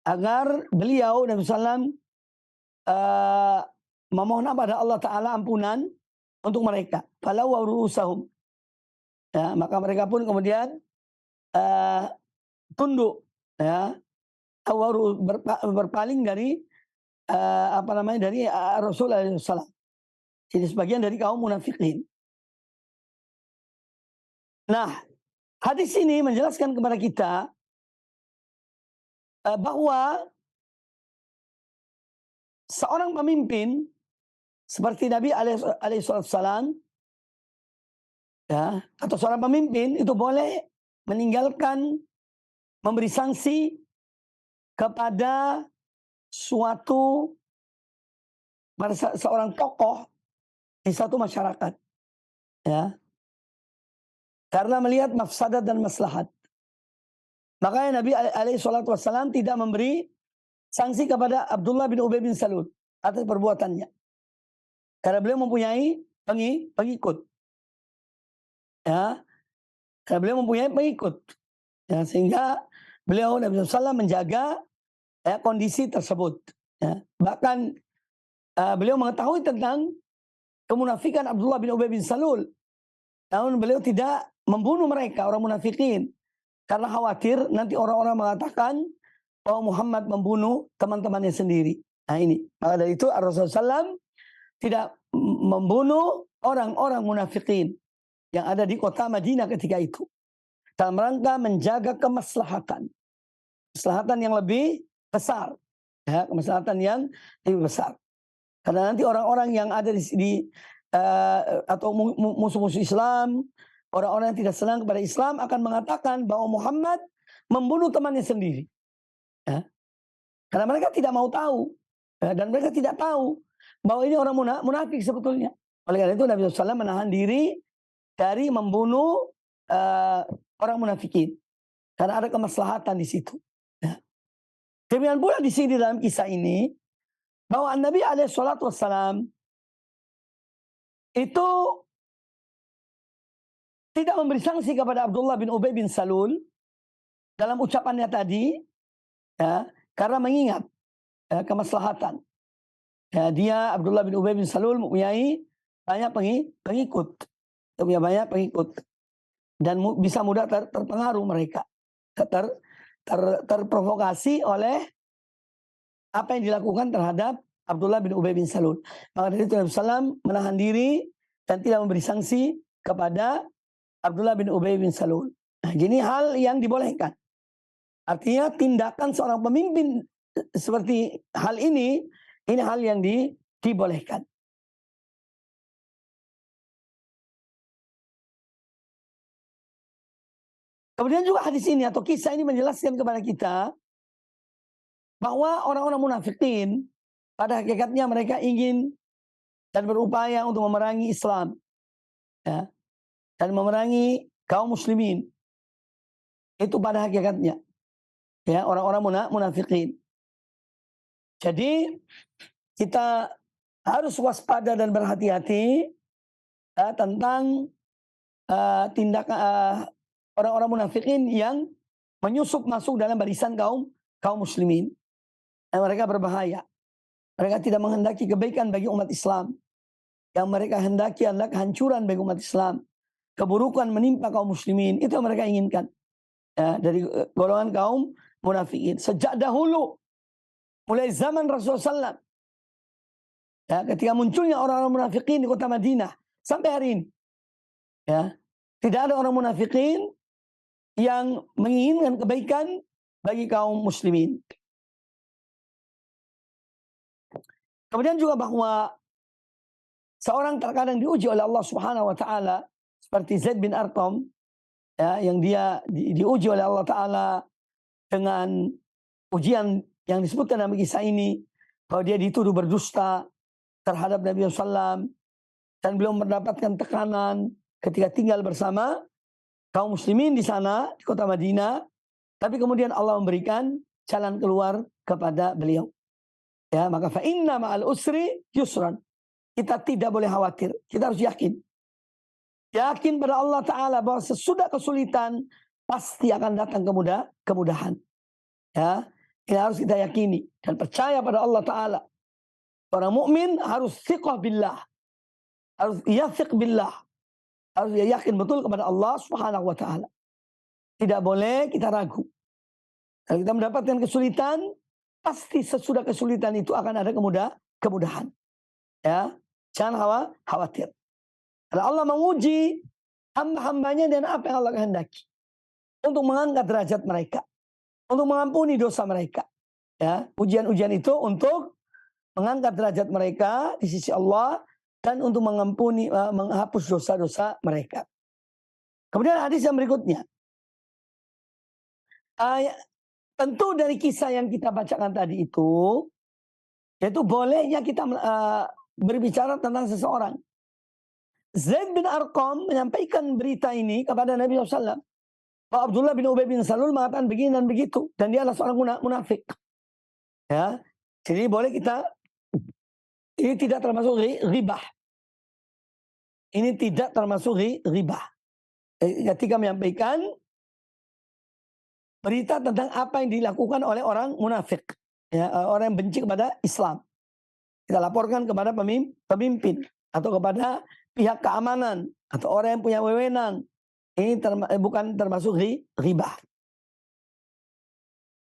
agar beliau Nabi sallallahu memohon pada Allah Ta'ala ampunan untuk mereka. Falau wa ru'usahum. Ya, maka mereka pun kemudian tunduk, ya, berpaling dari dari Rasulullah SAW. Jadi sebagian dari kaum munafikin. Nah, hadis ini menjelaskan kepada kita bahwa seorang pemimpin seperti Nabi alaihissalam, ya, atau seorang pemimpin itu boleh meninggalkan memberi sanksi kepada suatu seorang tokoh di satu masyarakat, ya, karena melihat mafsadat dan maslahat. Makanya Nabi alaihissalam tidak memberi sanksi kepada Abdullah bin Ubay bin Salul atas perbuatannya, karena beliau mempunyai pengikut, ya, karena beliau mempunyai pengikut, ya, sehingga beliau Nabi SAW menjaga, ya, kondisi tersebut, ya. Bahkan beliau mengetahui tentang kemunafikan Abdullah bin Ubay bin Salul, namun beliau tidak membunuh mereka, orang munafikin, karena khawatir nanti orang-orang mengatakan bahwa Muhammad membunuh teman-temannya sendiri. Nah ini, maka dari itu Rasulullah SAW tidak membunuh orang-orang munafikin yang ada di kota Madinah ketika itu, dalam rangka menjaga kemaslahatan yang lebih besar, ya, kemaslahatan yang lebih besar. Karena nanti orang-orang yang ada atau musuh-musuh Islam, orang-orang yang tidak senang kepada Islam akan mengatakan bahwa Muhammad membunuh temannya sendiri, ya. Karena mereka tidak mau tahu, ya, dan mereka tidak tahu bahwa ini orang munafik sebetulnya. Oleh karena itu Nabi SAW menahan diri dari membunuh orang munafikin, karena ada kemaslahatan di situ, ya. Demikian pula di sini dalam kisah ini bahwa Nabi SAW itu tidak memberi sanksi kepada Abdullah bin Ubay bin Salul dalam ucapannya tadi, ya, karena mengingat, ya, kemaslahatan. Ya, dia Abdullah bin Ubay bin Salul mempunyai banyak pengikut, punya banyak pengikut, dan bisa mudah terpengaruh mereka, terprovokasi oleh apa yang dilakukan terhadap Abdullah bin Ubay bin Salul. Maka dari itu Nabi SAW menahan diri dan tidak memberi sanksi kepada Abdullah bin Ubay bin Salul. Nah, ini hal yang dibolehkan. Artinya tindakan seorang pemimpin seperti hal ini hal yang dibolehkan. Kemudian juga hadis ini atau kisah ini menjelaskan kepada kita bahwa orang-orang munafikin pada hakikatnya mereka ingin dan berupaya untuk memerangi Islam, ya, dan memerangi kaum muslimin. Itu pada hakikatnya, ya, orang-orang munafikin. Jadi kita harus waspada dan berhati-hati tentang tindakan orang-orang munafikin yang menyusup masuk dalam barisan kaum muslimin. Dan mereka berbahaya. Mereka tidak menghendaki kebaikan bagi umat Islam. Yang mereka hendaki adalah kehancuran bagi umat Islam. Keburukan menimpa kaum muslimin. Itu yang mereka inginkan. Ya, dari golongan kaum munafikin. Sejak dahulu. Mulai zaman Rasulullah SAW. Ya, ketika munculnya orang-orang munafikin di kota Madinah. Sampai hari ini. Ya, tidak ada orang munafikin yang menginginkan kebaikan bagi kaum muslimin. Kemudian juga bahwa seorang terkadang diuji oleh Allah Subhanahu wa taala seperti Zaid bin Arqam, ya, yang dia diuji oleh Allah taala dengan ujian yang disebutkan dalam kisah ini, bahwa dia dituduh berdusta terhadap Nabi SAW dan belum mendapatkan tekanan ketika tinggal bersama kaum muslimin di sana di kota Madinah, tapi kemudian Allah memberikan jalan keluar kepada beliau. Ya, maka fa inna ma'al usri yusran. Kita tidak boleh khawatir, kita harus yakin. Yakin pada Allah Ta'ala bahwa sesudah kesulitan pasti akan datang kemudahan. Ya, ini harus kita yakini dan percaya pada Allah Ta'ala. Orang mukmin harus thiqah billah, harus yathiq billah, harus yakin betul kepada Allah Subhanahu wa Ta'ala. Tidak boleh kita ragu. Kalau kita mendapatkan kesulitan, pasti sesudah kesulitan itu akan ada kemudahan. Ya, jangan khawatir. Karena Allah menguji hamba-hambanya dan apa yang Allah kehendaki untuk mengangkat derajat mereka, untuk mengampuni dosa mereka. Ya, ujian-ujian itu untuk mengangkat derajat mereka di sisi Allah dan untuk mengampuni, menghapus dosa-dosa mereka. Kemudian hadis yang berikutnya. Tentu dari kisah yang kita bacakan tadi itu, yaitu bolehnya kita berbicara tentang seseorang. Zaid bin Arqam menyampaikan berita ini kepada Nabi SAW. Pak Abdullah bin Ubay bin Salul mengatakan begini dan begitu. Dan dia adalah seorang munafik. Ya, jadi boleh kita, ini tidak termasuk ribah. Ini tidak termasuk ribah. Ketika menyampaikan berita tentang apa yang dilakukan oleh orang munafik, ya, orang yang benci kepada Islam, kita laporkan kepada pemimpin atau kepada pihak keamanan atau orang yang punya wewenang. Ini bukan termasuk ribah.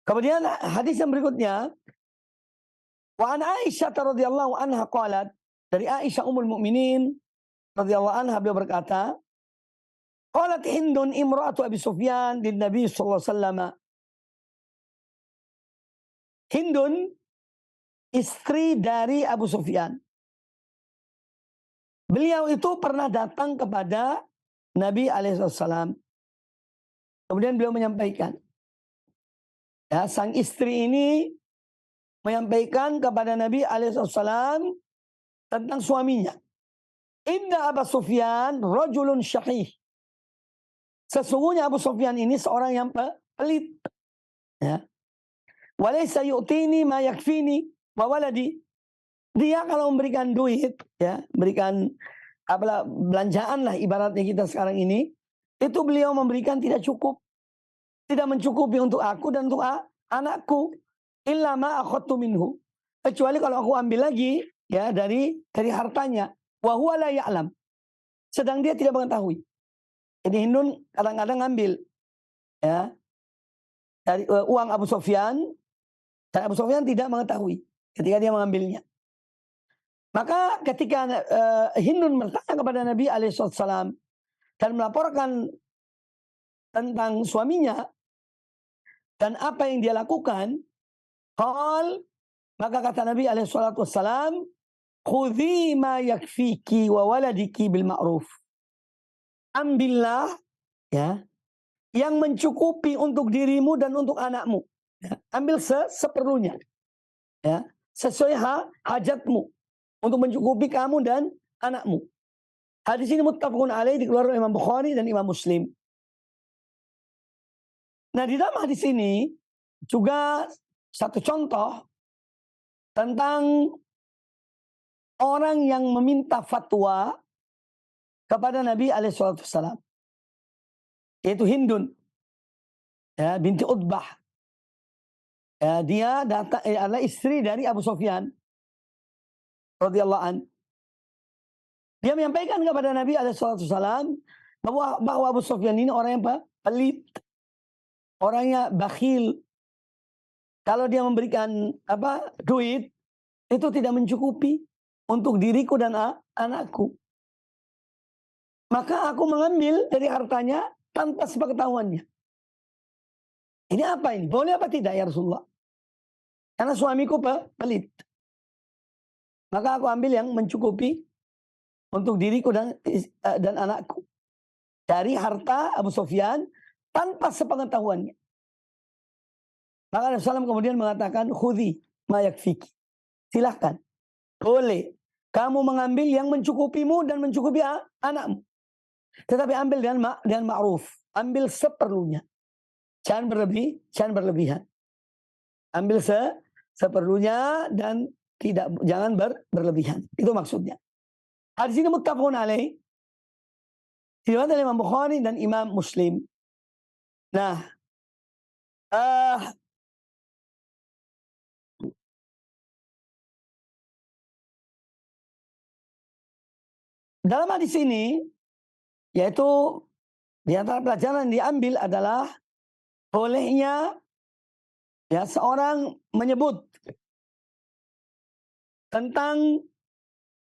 Kemudian hadis yang berikutnya, wa an Aisyah radhiyallahu anha qalat, dari Aisyah ummul mukminin radhiyallahu anha, beliau berkata, qalat Hindun imra'atu Abi Sufyan lin Nabi sallallahu alaihi wasallam. Hindun, istri dari Abu Sufyan. Beliau itu pernah datang kepada Nabi alaihissalam. Kemudian beliau menyampaikan, ya, sang istri ini menyampaikan kepada Nabi alaihissalam tentang suaminya. Inna Abu Sufyan rajulun syahih. Sesungguhnya Abu Sufyan ini seorang yang pelit. Ya. Walaysa yu'tini ma yakfini wa waladi. Dia kalau memberikan duit, ya, berikan belanjaan lah ibaratnya kita sekarang ini, itu beliau memberikan tidak cukup. Tidak mencukupi untuk aku dan untuk anakku. Illa ma akhadtu minhu. Kecuali kalau aku ambil lagi, ya, dari hartanya. Wa huwa la ya'lam. Sedang dia tidak mengetahui. Jadi Hindun kadang-kadang ngambil, ya, dari uang Abu Sufyan, dan Abu Sufyan tidak mengetahui ketika dia mengambilnya. Maka ketika Hindun bertanya kepada Nabi alaihissalam dan melaporkan tentang suaminya dan apa yang dia lakukan, maka kata Nabi alaihissalam, khudhi ma yakfiki wa waladiki bil ma'ruf. Ambillah, ya, yang mencukupi untuk dirimu dan untuk anakmu. Ya, ambil seperlunya. Ya, sesuai hajatmu untuk mencukupi kamu dan anakmu. Hadis ini muttafaqun alaih, dikeluarkan oleh Imam Bukhari dan Imam Muslim. Nah, di dalam hadis ini juga satu contoh tentang orang yang meminta fatwa kepada Nabi alaihissalam, yaitu Hindun, ya, binti Utbah. Ya, dia adalah istri dari Abu Sufyan radhiyallahu an. Dia menyampaikan kepada Nabi alaihissalam bahwa Abu Sufyan ini orang yang pelit, orangnya bakhil. Kalau dia memberikan duit, itu tidak mencukupi untuk diriku dan anakku. Maka aku mengambil dari hartanya tanpa sepengetahuannya. Ini apa ini? Boleh apa tidak ya Rasulullah? Karena suamiku pelit. Maka aku ambil yang mencukupi untuk diriku dan anakku. Dari harta Abu Sufyan tanpa sepengetahuannya. Maka Rasulullah kemudian mengatakan, khudhi ma yakfiki. Silahkan. Boleh. Kamu mengambil yang mencukupimu dan mencukupi anakmu. Tetapi ambil dengan ma'ruf. Ambil seperlunya. Jangan berlebihan. Ambil seperlunya dan jangan berlebihan. Itu maksudnya. Hadis ini muttafaqun alaih, diriwayatkan oleh Imam Bukhari dan Imam Muslim. Nah, dalam hadis ini, yaitu di antara pelajaran yang diambil adalah bolehnya ya seorang menyebut tentang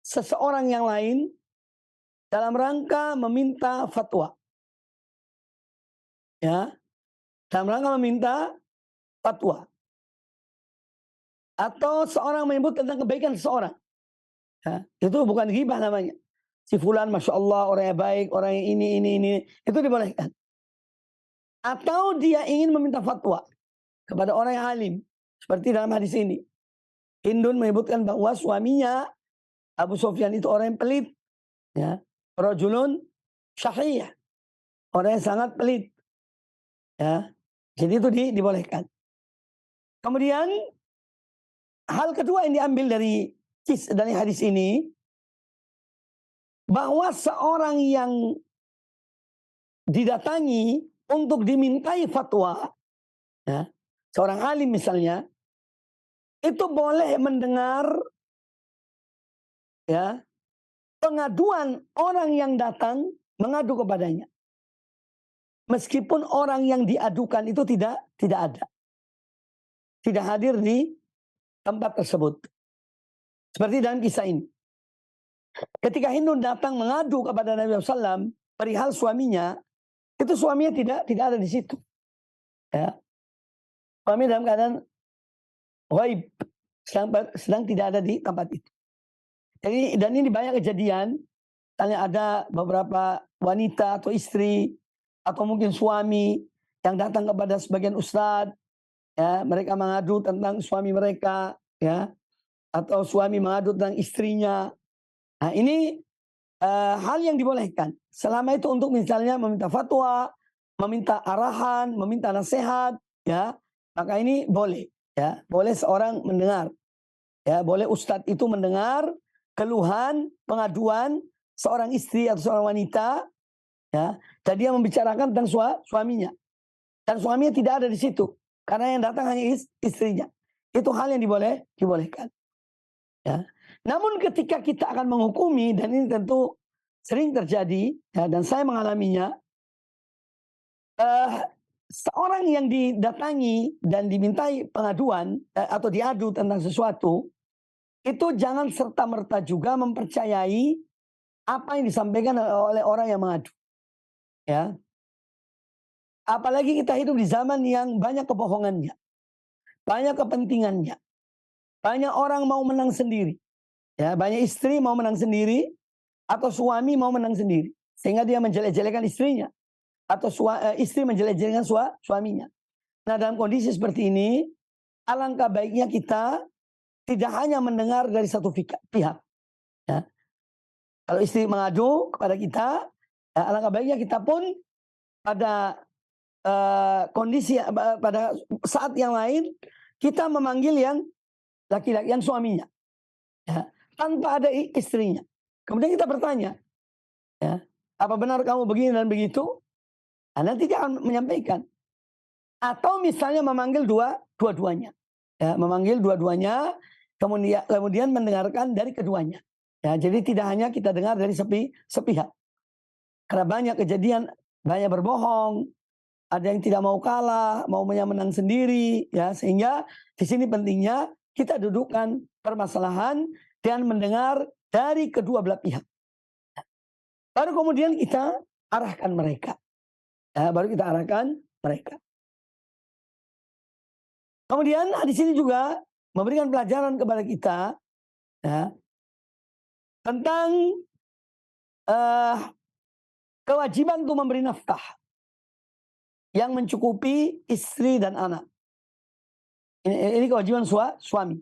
seseorang yang lain dalam rangka meminta fatwa. Ya, dalam rangka meminta fatwa. Atau seorang menyebut tentang kebaikan seseorang. Ya, itu bukan ghibah namanya. Si fulan Masya Allah orangnya baik, orang yang ini. Itu dibolehkan. Atau dia ingin meminta fatwa kepada orang yang alim. Seperti dalam hadis ini. Hindun menyebutkan bahwa suaminya Abu Sufyan itu orang yang pelit. Ya, rajulun syahih. Orang yang sangat pelit. Ya, jadi itu dibolehkan. Kemudian hal kedua yang diambil dari hadis ini, bahwa seorang yang didatangi untuk dimintai fatwa, ya, seorang alim misalnya, itu boleh mendengar ya pengaduan orang yang datang mengadu kepadanya. Meskipun orang yang diadukan itu tidak ada. Tidak hadir di tempat tersebut. Seperti dalam kisah ini. Ketika Hindun datang mengadu kepada Nabi SAW perihal suaminya, itu suaminya tidak ada di situ. Ya. Suami dalam keadaan ghaib, sedang tidak ada di tempat itu. Jadi, dan ini banyak kejadian, misalnya ada beberapa wanita atau istri atau mungkin suami yang datang kepada sebagian ustadz, ya, mereka mengadu tentang suami mereka, ya, atau suami mengadu tentang istrinya. Nah, ini hal yang dibolehkan. Selama itu untuk misalnya meminta fatwa, meminta arahan, meminta nasihat, ya, maka ini boleh, ya, boleh seorang mendengar, ya, boleh ustadz itu mendengar keluhan, pengaduan seorang istri atau seorang wanita, ya, dan dia membicarakan tentang suaminya, dan suaminya tidak ada di situ, karena yang datang hanya istrinya. Itu hal yang dibolehkan. Ya. Namun ketika kita akan menghukumi, dan ini tentu sering terjadi, ya, dan saya mengalaminya, seorang yang didatangi dan dimintai pengaduan atau diadu tentang sesuatu, itu jangan serta-merta juga mempercayai apa yang disampaikan oleh orang yang mengadu. Ya. Apalagi kita hidup di zaman yang banyak kebohongannya, banyak kepentingannya, banyak orang mau menang sendiri. Ya, banyak istri mau menang sendiri, atau suami mau menang sendiri, sehingga dia menjelek-jelekan istrinya, atau istri menjelek-jelekan suaminya. Nah, dalam kondisi seperti ini, alangkah baiknya kita tidak hanya mendengar dari satu pihak. Ya. Kalau istri mengadu kepada kita, ya, alangkah baiknya kita pun pada kondisi pada saat yang lain kita memanggil yang laki-laki, yang suaminya, ya, tanpa ada istrinya. Kemudian kita bertanya, ya, apa benar kamu begini dan begitu? Nah, nanti dia akan menyampaikan. Atau misalnya memanggil dua-duanya, ya, memanggil dua-duanya, kemudian mendengarkan dari keduanya. Ya, jadi tidak hanya kita dengar dari sepihak. Karena banyak kejadian, banyak berbohong, ada yang tidak mau kalah, maunya menang sendiri, ya, sehingga di sini pentingnya kita dudukkan permasalahan dan mendengar dari kedua belah pihak. Baru kemudian kita arahkan mereka. Ya, baru kita arahkan mereka. Kemudian di sini juga memberikan pelajaran kepada kita, ya, tentang kewajiban untuk memberi nafkah yang mencukupi istri dan anak. Ini kewajiban suami.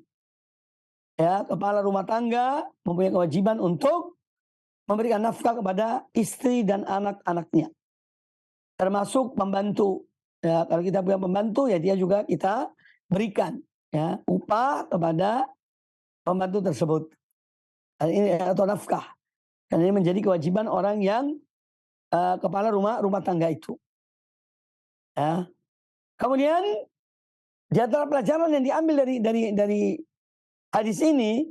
Ya, kepala rumah tangga mempunyai kewajiban untuk memberikan nafkah kepada istri dan anak-anaknya. Termasuk pembantu. Ya, kalau kita punya pembantu, ya dia juga kita berikan, ya, upah kepada pembantu tersebut. Ini atau nafkah. Dan ini menjadi kewajiban orang yang kepala rumah tangga itu. Ya. Kemudian di antara pelajaran yang diambil dari hadis ini,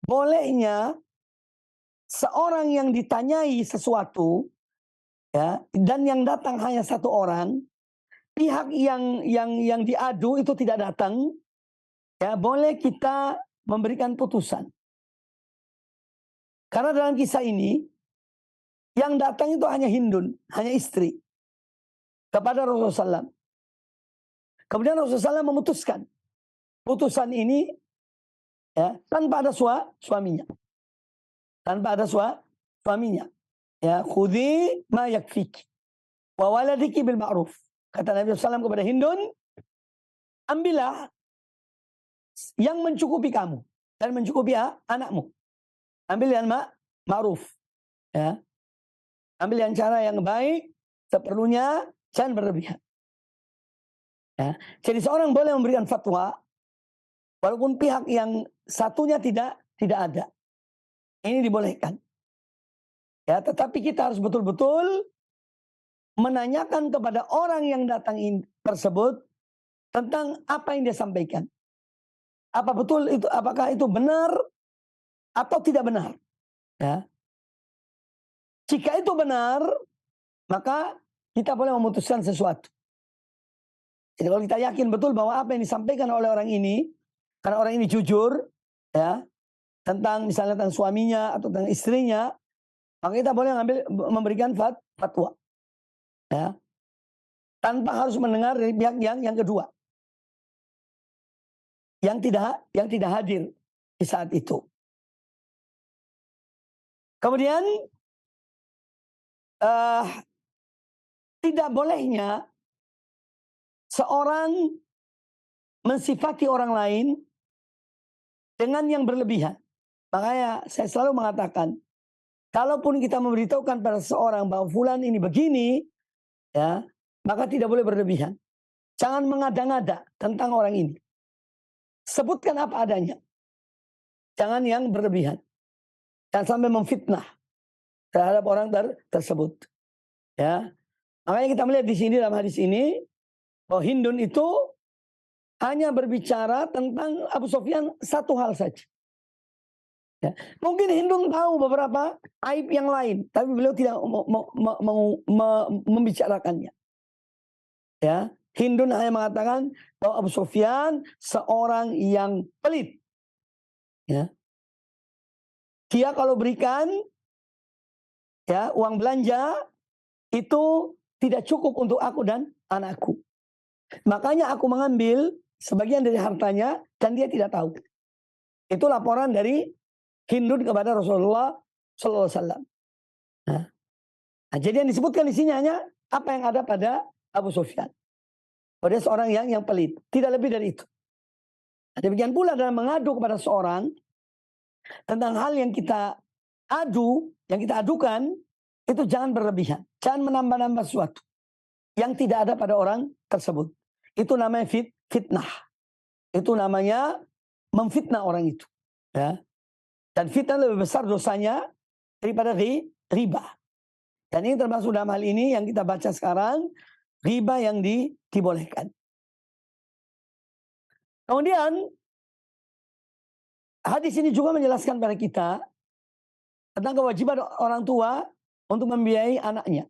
bolehnya seorang yang ditanyai sesuatu, ya, dan yang datang hanya satu orang, pihak yang diadu itu tidak datang, ya, boleh kita memberikan putusan. Karena dalam kisah ini yang datang itu hanya Hindun, hanya istri kepada Rasulullah SAW. Kemudian Rasulullah SAW memutuskan putusan ini, ya, tanpa ada suaminya. Tanpa ada suaminya. Ya, khudhi ma yakfiki wa waladiki bil ma'ruf. Kata Nabi SAW kepada Hindun, ambillah yang mencukupi kamu dan mencukupi anakmu. Ambil yang ma'ruf. Ya. Ambil yang cara yang baik, seperlunya, jangan berlebihan. Ya. Jadi seorang boleh memberikan fatwa walaupun pihak yang satunya tidak ada. Ini dibolehkan. Ya, tetapi kita harus betul-betul menanyakan kepada orang yang datang tersebut tentang apa yang dia sampaikan. Apa betul itu, apakah itu benar atau tidak benar? Ya. Jika itu benar, maka kita boleh memutuskan sesuatu. Jadi kalau kita yakin betul bahwa apa yang disampaikan oleh orang ini, karena orang ini jujur, ya, tentang misalnya tentang suaminya atau tentang istrinya, maka kita boleh memberikan fatwa, ya, tanpa harus mendengar dari pihak yang kedua, yang tidak hadir di saat itu. Kemudian tidak bolehnya seorang mensifati orang lain dengan yang berlebihan. Makanya saya selalu mengatakan, kalaupun kita memberitahukan pada seorang bahwa fulan ini begini, ya, maka tidak boleh berlebihan. Jangan mengada-ngada tentang orang ini. Sebutkan apa adanya. Jangan yang berlebihan. Jangan sampai memfitnah terhadap orang tersebut. Ya. Makanya kita melihat di sini dalam hadis ini bahwa Hindun itu hanya berbicara tentang Abu Sufyan satu hal saja. Ya. Mungkin Hindun tahu beberapa aib yang lain, tapi beliau tidak membicarakannya. Ya. Hindun hanya mengatakan bahwa Abu Sufyan seorang yang pelit. Ya. Dia kalau berikan, ya, uang belanja itu tidak cukup untuk aku dan anakku. Makanya aku mengambil sebagian dari hartanya dan dia tidak tahu. Itu laporan dari Hindun kepada Rasulullah SAW. Nah, jadi yang disebutkan di sini hanya apa yang ada pada Abu Sufyan. bahwa dia seorang yang pelit, tidak lebih dari itu. Demikian pula dalam mengadu kepada seorang tentang hal yang kita adukan, itu jangan berlebihan, jangan menambah-nambah sesuatu yang tidak ada pada orang tersebut. Itu namanya fitnah. Itu namanya memfitnah orang itu. Ya. Dan fitnah lebih besar dosanya daripada riba. Dan ini termasuk dalam hal ini yang kita baca sekarang, riba yang dibolehkan. Kemudian hadis ini juga menjelaskan pada kita tentang kewajiban orang tua untuk membiayai anaknya.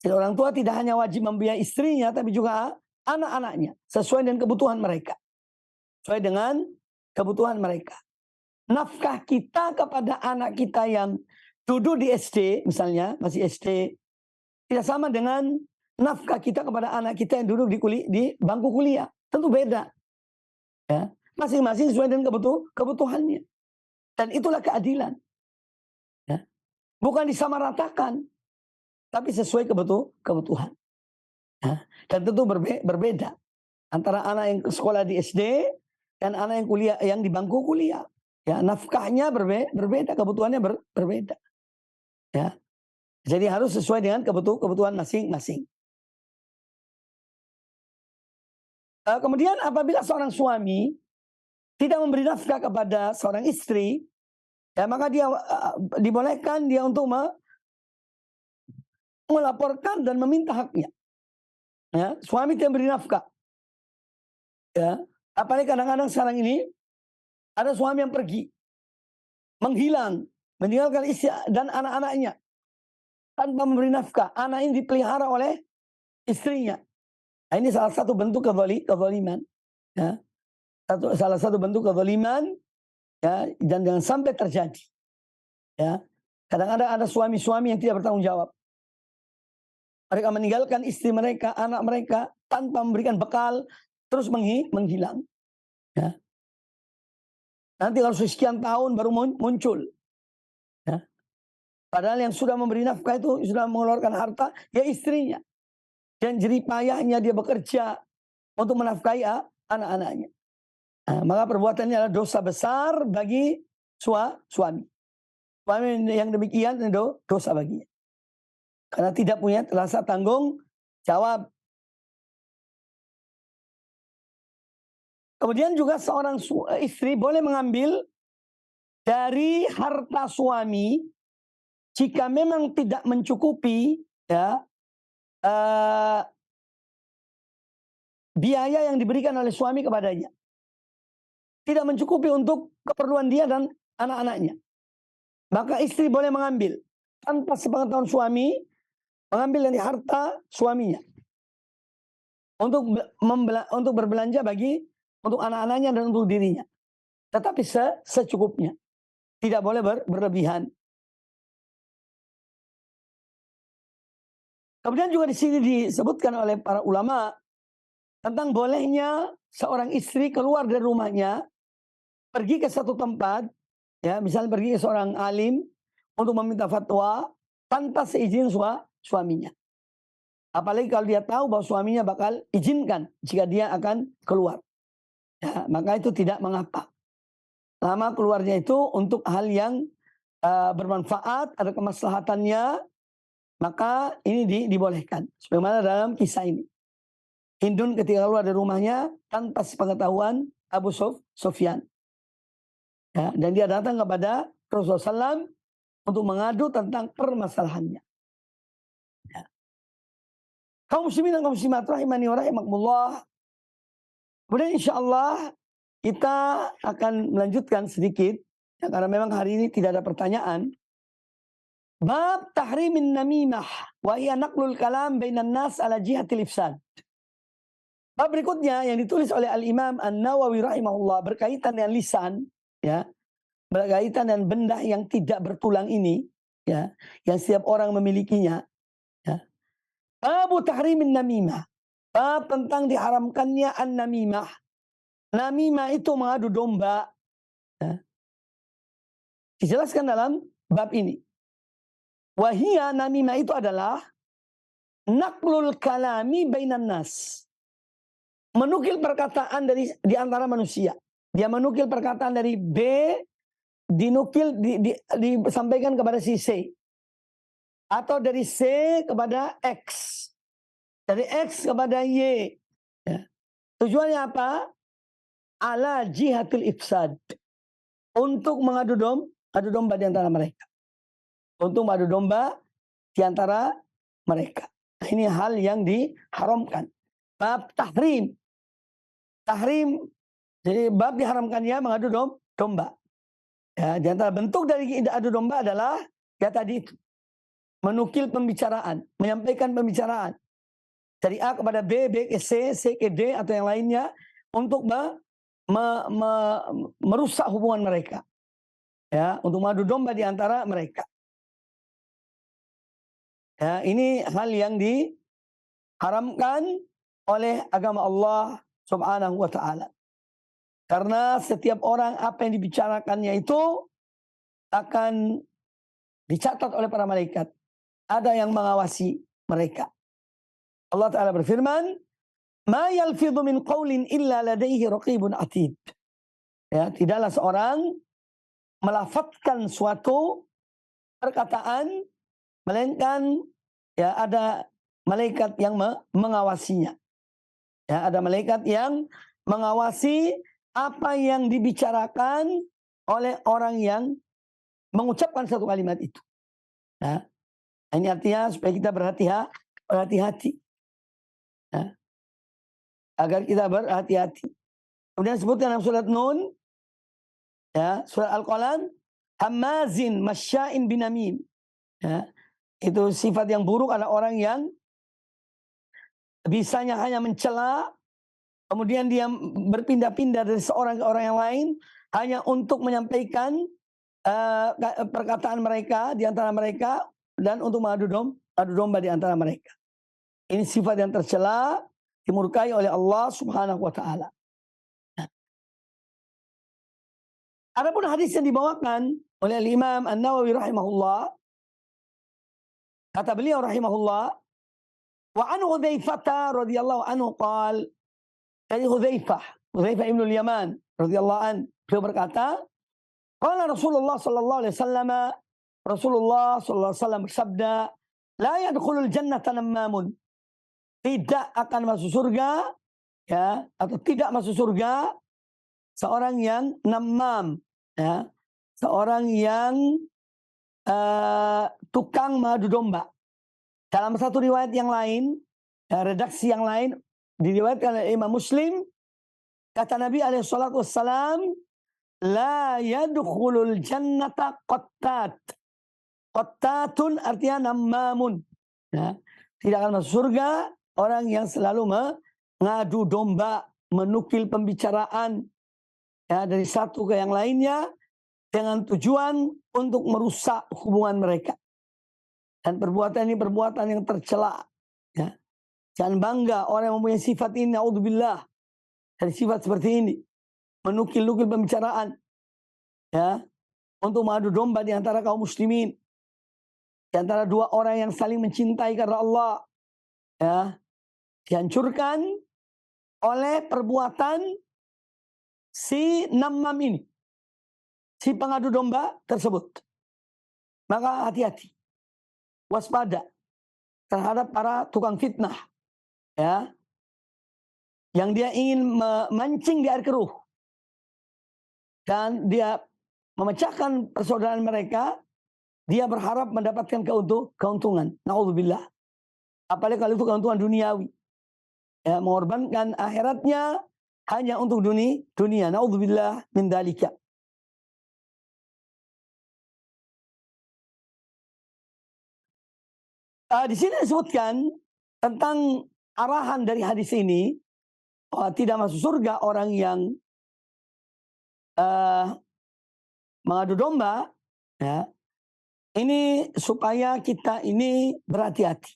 Jadi orang tua tidak hanya wajib membiayai istrinya, tapi juga anak-anaknya sesuai dengan kebutuhan mereka. Sesuai dengan kebutuhan mereka. Nafkah kita kepada anak kita yang duduk di SD, misalnya masih SD, tidak sama dengan nafkah kita kepada anak kita yang duduk di bangku kuliah. Tentu beda. Ya, masing-masing sesuai dengan kebutuhannya. Dan itulah keadilan. Ya. Bukan disamaratakan, tapi sesuai kebutuhan. Ya. Dan tentu berbeda antara anak yang sekolah di SD dan anak yang kuliah yang di bangku kuliah. Ya, nafkahnya berbeda, kebutuhannya berbeda. Ya. Jadi harus sesuai dengan kebutuhan masing-masing. Kemudian apabila seorang suami tidak memberi nafkah kepada seorang istri, ya maka dia dibolehkan dia untuk melaporkan dan meminta haknya. Ya, suami tidak memberi nafkah. Ya, apalagi kadang-kadang sekarang ini ada suami yang pergi, menghilang, meninggalkan istri dan anak-anaknya tanpa memberi nafkah. Anak ini dipelihara oleh istrinya. Nah, ini salah satu bentuk kezaliman. Ya. Salah satu bentuk kezaliman, ya, dan jangan sampai terjadi. Ya. Kadang-kadang ada suami-suami yang tidak bertanggung jawab. Mereka meninggalkan istri mereka, anak mereka tanpa memberikan bekal, terus menghilang. Ya. Nanti kalau sekian tahun baru muncul. Ya. Padahal yang sudah memberi nafkah itu sudah mengeluarkan harta, ya istrinya. Dan jerih payahnya dia bekerja untuk menafkahi anak-anaknya. Nah, maka perbuatannya adalah dosa besar bagi suami. Suami yang demikian itu dosa baginya. Karena tidak punya rasa tanggung jawab. Kemudian juga seorang istri boleh mengambil dari harta suami jika memang tidak mencukupi, ya, biaya yang diberikan oleh suami kepadanya. Tidak mencukupi untuk keperluan dia dan anak-anaknya. Maka istri boleh mengambil tanpa sepengetahuan suami, mengambil dari harta suaminya untuk berbelanja untuk anak-anaknya dan untuk dirinya. Tetapi secukupnya. Tidak boleh berlebihan. Kemudian juga di sini disebutkan oleh para ulama tentang bolehnya seorang istri keluar dari rumahnya, pergi ke satu tempat, ya, misalnya pergi ke seorang alim untuk meminta fatwa tanpa seizin suaminya. Apalagi kalau dia tahu bahwa suaminya bakal izinkan jika dia akan keluar. Ya, maka itu tidak mengapa. Lama keluarnya itu untuk hal yang bermanfaat, ada kemaslahatannya, maka ini dibolehkan. Sebagaimana dalam kisah ini. Hindun ketika keluar dari rumahnya tanpa sepengetahuan Abu Sufyan. Ya, dan dia datang kepada Rasulullah SAW untuk mengadu tentang permasalahannya. Ya. Kaum muslimin dan kaum muslimat rahimani wa rahimakumullah. Kemudian insyaallah kita akan melanjutkan sedikit, ya, karena memang hari ini tidak ada pertanyaan. Bab tahrimin namimah wa hiya naqlul kalam bainan nas ala jihatil ifsad. Bab berikutnya yang ditulis oleh Al-Imam An-Nawawi rahimahullah berkaitan dengan lisan, ya. Berkaitan dengan benda yang tidak bertulang ini, ya, yang setiap orang memilikinya, ya. Bab tahrimin namimah. Bab tentang diharamkannya an-namimah. Namimah itu mengadu domba, ya. Dijelaskan dalam bab ini. Wahia namimah itu adalah naqlul kalami bainan nas. menukil perkataan dari di antara manusia. Dia menukil perkataan dari B, disampaikan kepada si C. Atau dari C kepada X. Dari X kepada Y. Ya. Tujuannya apa? Ala jihatil ifsad. Untuk mengadu domba di antara mereka. Untuk mengadu domba di antara mereka. Nah, ini hal yang diharamkan. Bab tahrim. Tahrim, jadi bab diharamkannya mengadu domba. Ya, di antara bentuk dari adu domba adalah ya tadi itu. Menukil pembicaraan, menyampaikan pembicaraan. Dari A kepada B, B ke C, C ke D atau yang lainnya untuk merusak hubungan mereka. Ya, untuk mengadu domba di antara mereka. Ya, ini hal yang diharamkan oleh agama Allah Subhanahu wa taala. Karena setiap orang apa yang dibicarakannya itu akan dicatat oleh para malaikat. Ada yang mengawasi mereka. Allah Ta'ala berfirman, "Ma yalfidhu min qawlin illa ladaihi raqibun atid." Ya, tidaklah seorang melafadzkan suatu perkataan melainkan ya ada malaikat yang mengawasinya. Ya, ada malaikat yang mengawasi apa yang dibicarakan oleh orang yang mengucapkan satu kalimat itu. Ya. Ini artinya supaya kita berhati-hati. Ya. Agar kita berhati-hati. Kemudian disebutkan dalam surat Nun, ya, surat Al-Qalam, hamazin masya'in binamim. Ya. Itu sifat yang buruk adalah orang yang bisanya hanya mencela, kemudian dia berpindah-pindah dari seorang ke orang yang lain hanya untuk menyampaikan perkataan mereka di antara mereka dan untuk mengadu domba di antara mereka. Ini sifat yang tercela, dimurkai oleh Allah Subhanahu wa taala. Adapun hadis yang dibawakan oleh Imam An-Nawawi rahimahullah, kata beliau rahimahullah, wa an Hudzaifah radhiyallahu anhu qala, dari Hudzaifah ibn al-Yaman radhiyallahu an, beliau berkata, qala Rasulullah sallallahu alaihi wasallam, Rasulullah sallallahu alaihi wasallam bersabda, la yadkhulul jannata nammamun, tidak akan masuk surga, ya, atau tidak masuk surga seorang yang nammam, ya, seorang yang tukang mengadu domba. Dalam satu riwayat yang lain, ya, redaksi yang lain diriwayatkan oleh Imam Muslim, kata Nabi alaihi salatu wassalam, la yadkhulul jannata qattat. Qattatun artinya nammamun. Ya, tidak akan masuk surga orang yang selalu mengadu domba, menukil pembicaraan, ya, dari satu ke yang lainnya dengan tujuan untuk merusak hubungan mereka. Dan perbuatan ini perbuatan yang tercela. Ya. Jangan bangga orang yang mempunyai sifat ini, naudzubillah, dari sifat seperti ini, menukil-nukil pembicaraan, ya, untuk mengadu domba di antara kaum muslimin, di antara dua orang yang saling mencintai karena Allah, ya, dihancurkan oleh perbuatan si nammam ini, si pengadu domba tersebut. Maka hati-hati, waspada terhadap para tukang fitnah, ya, yang dia ingin memancing di air keruh dan dia memecahkan persaudaraan mereka. Dia berharap mendapatkan keuntungan. Naudzubillah. Apalagi kalau itu keuntungan duniawi, ya, mengorbankan akhiratnya hanya untuk dunia. Naudzubillah min dzalika. Di sini disebutkan tentang arahan dari hadis ini, tidak masuk surga orang yang mengadu domba, ya. Ini supaya kita ini berhati-hati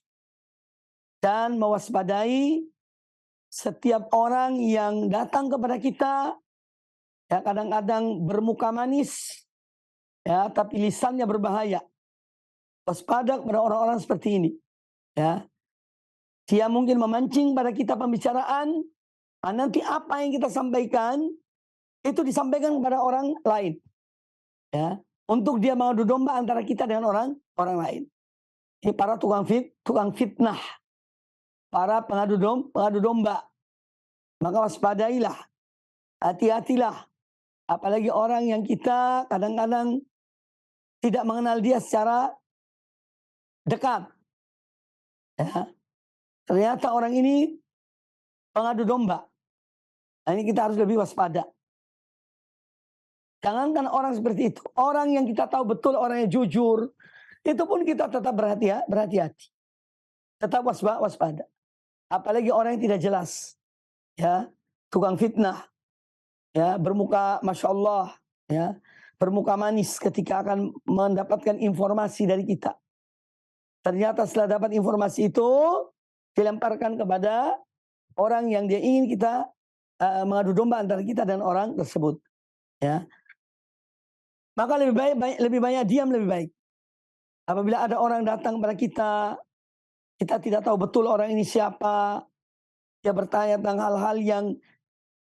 dan mewaspadai setiap orang yang datang kepada kita, ya, kadang-kadang bermuka manis, ya, tapi lisannya berbahaya. Waspada kepada orang-orang seperti ini, ya. Dia mungkin memancing pada kita pembicaraan Nanti apa yang kita sampaikan itu disampaikan kepada orang lain, ya, untuk dia mengadu domba antara kita dengan orang lain. Ini para tukang fitnah, para pengadu domba. Maka waspadailah, hati-hatilah, apalagi orang yang kita kadang-kadang tidak mengenal dia secara dekat. Ya. Ternyata orang ini pengadu domba. Nah, ini kita harus lebih waspada. Jangankan orang seperti itu, orang yang kita tahu betul orangnya jujur, itu pun kita tetap berhati-hati. Tetap waspada. Apalagi orang yang tidak jelas, ya, tukang fitnah, ya, bermuka masya Allah, ya, bermuka manis ketika akan mendapatkan informasi dari kita. Ternyata setelah dapat informasi itu dilemparkan kepada orang yang dia ingin kita mengadu domba antara kita dan orang tersebut, ya. Maka lebih banyak diam lebih baik. Apabila ada orang datang kepada kita tidak tahu betul orang ini siapa, dia bertanya tentang hal-hal yang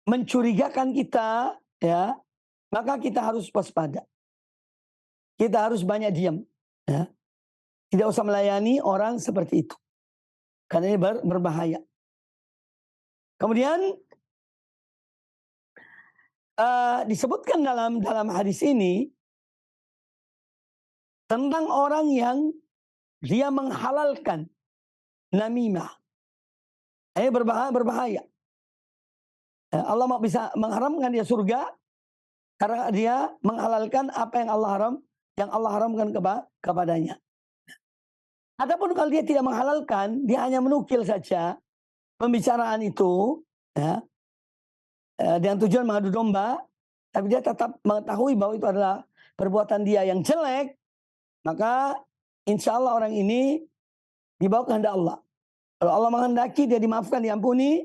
mencurigakan kita, ya, maka kita harus waspada. Kita harus banyak diam, ya. Tidak usah melayani orang seperti itu, karena ini berbahaya. Kemudian disebutkan dalam hadis ini tentang orang yang dia menghalalkan namimah. Ini berbahaya. Allah bisa mengharamkan dia surga karena dia menghalalkan apa yang Allah haramkan kepadanya. Adapun kalau dia tidak menghalalkan, dia hanya menukil saja pembicaraan itu, ya, dengan tujuan mengadu domba, tapi dia tetap mengetahui bahwa itu adalah perbuatan dia yang jelek, maka insya Allah orang ini dibawa kehendak Allah. Kalau Allah menghendaki dia dimaafkan, diampuni.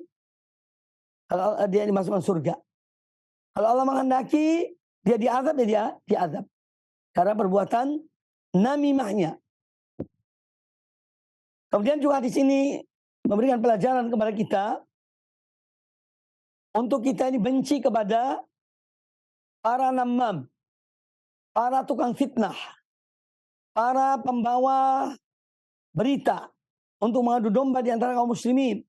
Kalau dia dimasukkan surga. Kalau Allah menghendaki dia diazab, dia diazab karena perbuatan namimahnya. Kemudian juga di sini memberikan pelajaran kepada kita untuk kita ini benci kepada para namam, para tukang fitnah, para pembawa berita untuk mengadu domba di antara kaum muslimin.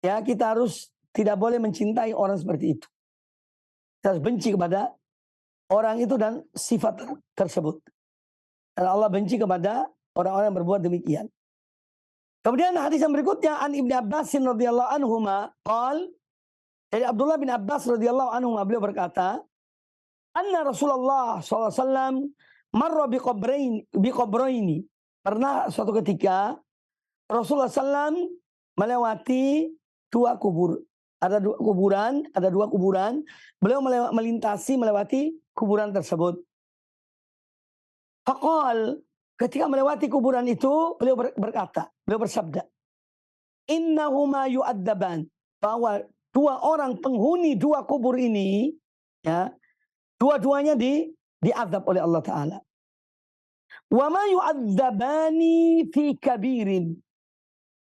Ya, kita harus tidak boleh mencintai orang seperti itu. Kita harus benci kepada orang itu dan sifat tersebut. Dan Allah benci kepada orang-orang yang berbuat demikian. Kemudian hadis yang berikutnya an Ibnu Abbas radhiyallahu anhuma qol, dari Abdullah bin Abbas radhiyallahu anhuma, beliau berkata, anna Rasulullah sallallahu alaihi wasallam marra biqabraini. Pernah suatu ketika Rasulullah SAW melewati dua kubur. Ada dua kuburan. Beliau melewati kuburan tersebut. Faqal, ketika melewati kuburan itu, beliau berkata, beliau bersabda, innahuma yu'adzaban, bahwa dua orang penghuni dua kubur ini, ya, dua-duanya diazab oleh Allah Ta'ala. Wa ma yu'adzabani fi kabirin,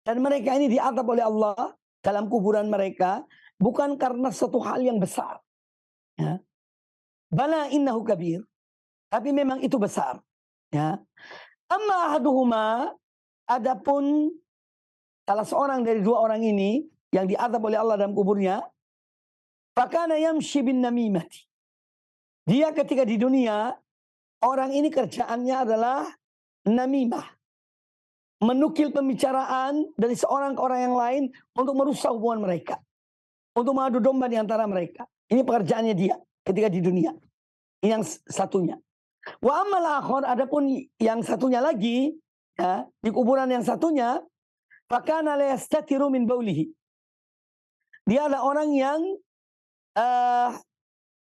dan mereka ini diazab oleh Allah dalam kuburan mereka bukan karena satu hal yang besar, ya. Bala innahu kabir, tapi memang itu besar, ya. Amma ahaduhuma, adapun salah seorang dari dua orang ini yang diazab oleh Allah dalam kuburnya, fakana yamshi bin namimati, dia ketika di dunia, orang ini kerjaannya adalah namimah, menukil pembicaraan dari seorang ke orang yang lain untuk merusak hubungan mereka, untuk mengadu domba di antara mereka. Ini pekerjaannya dia ketika di dunia. Ini yang satunya. Wa ammal akhar, adapun yang satunya lagi, ya, di kuburan yang satunya, fakana la yastatiru min baulihi, dia adalah orang yang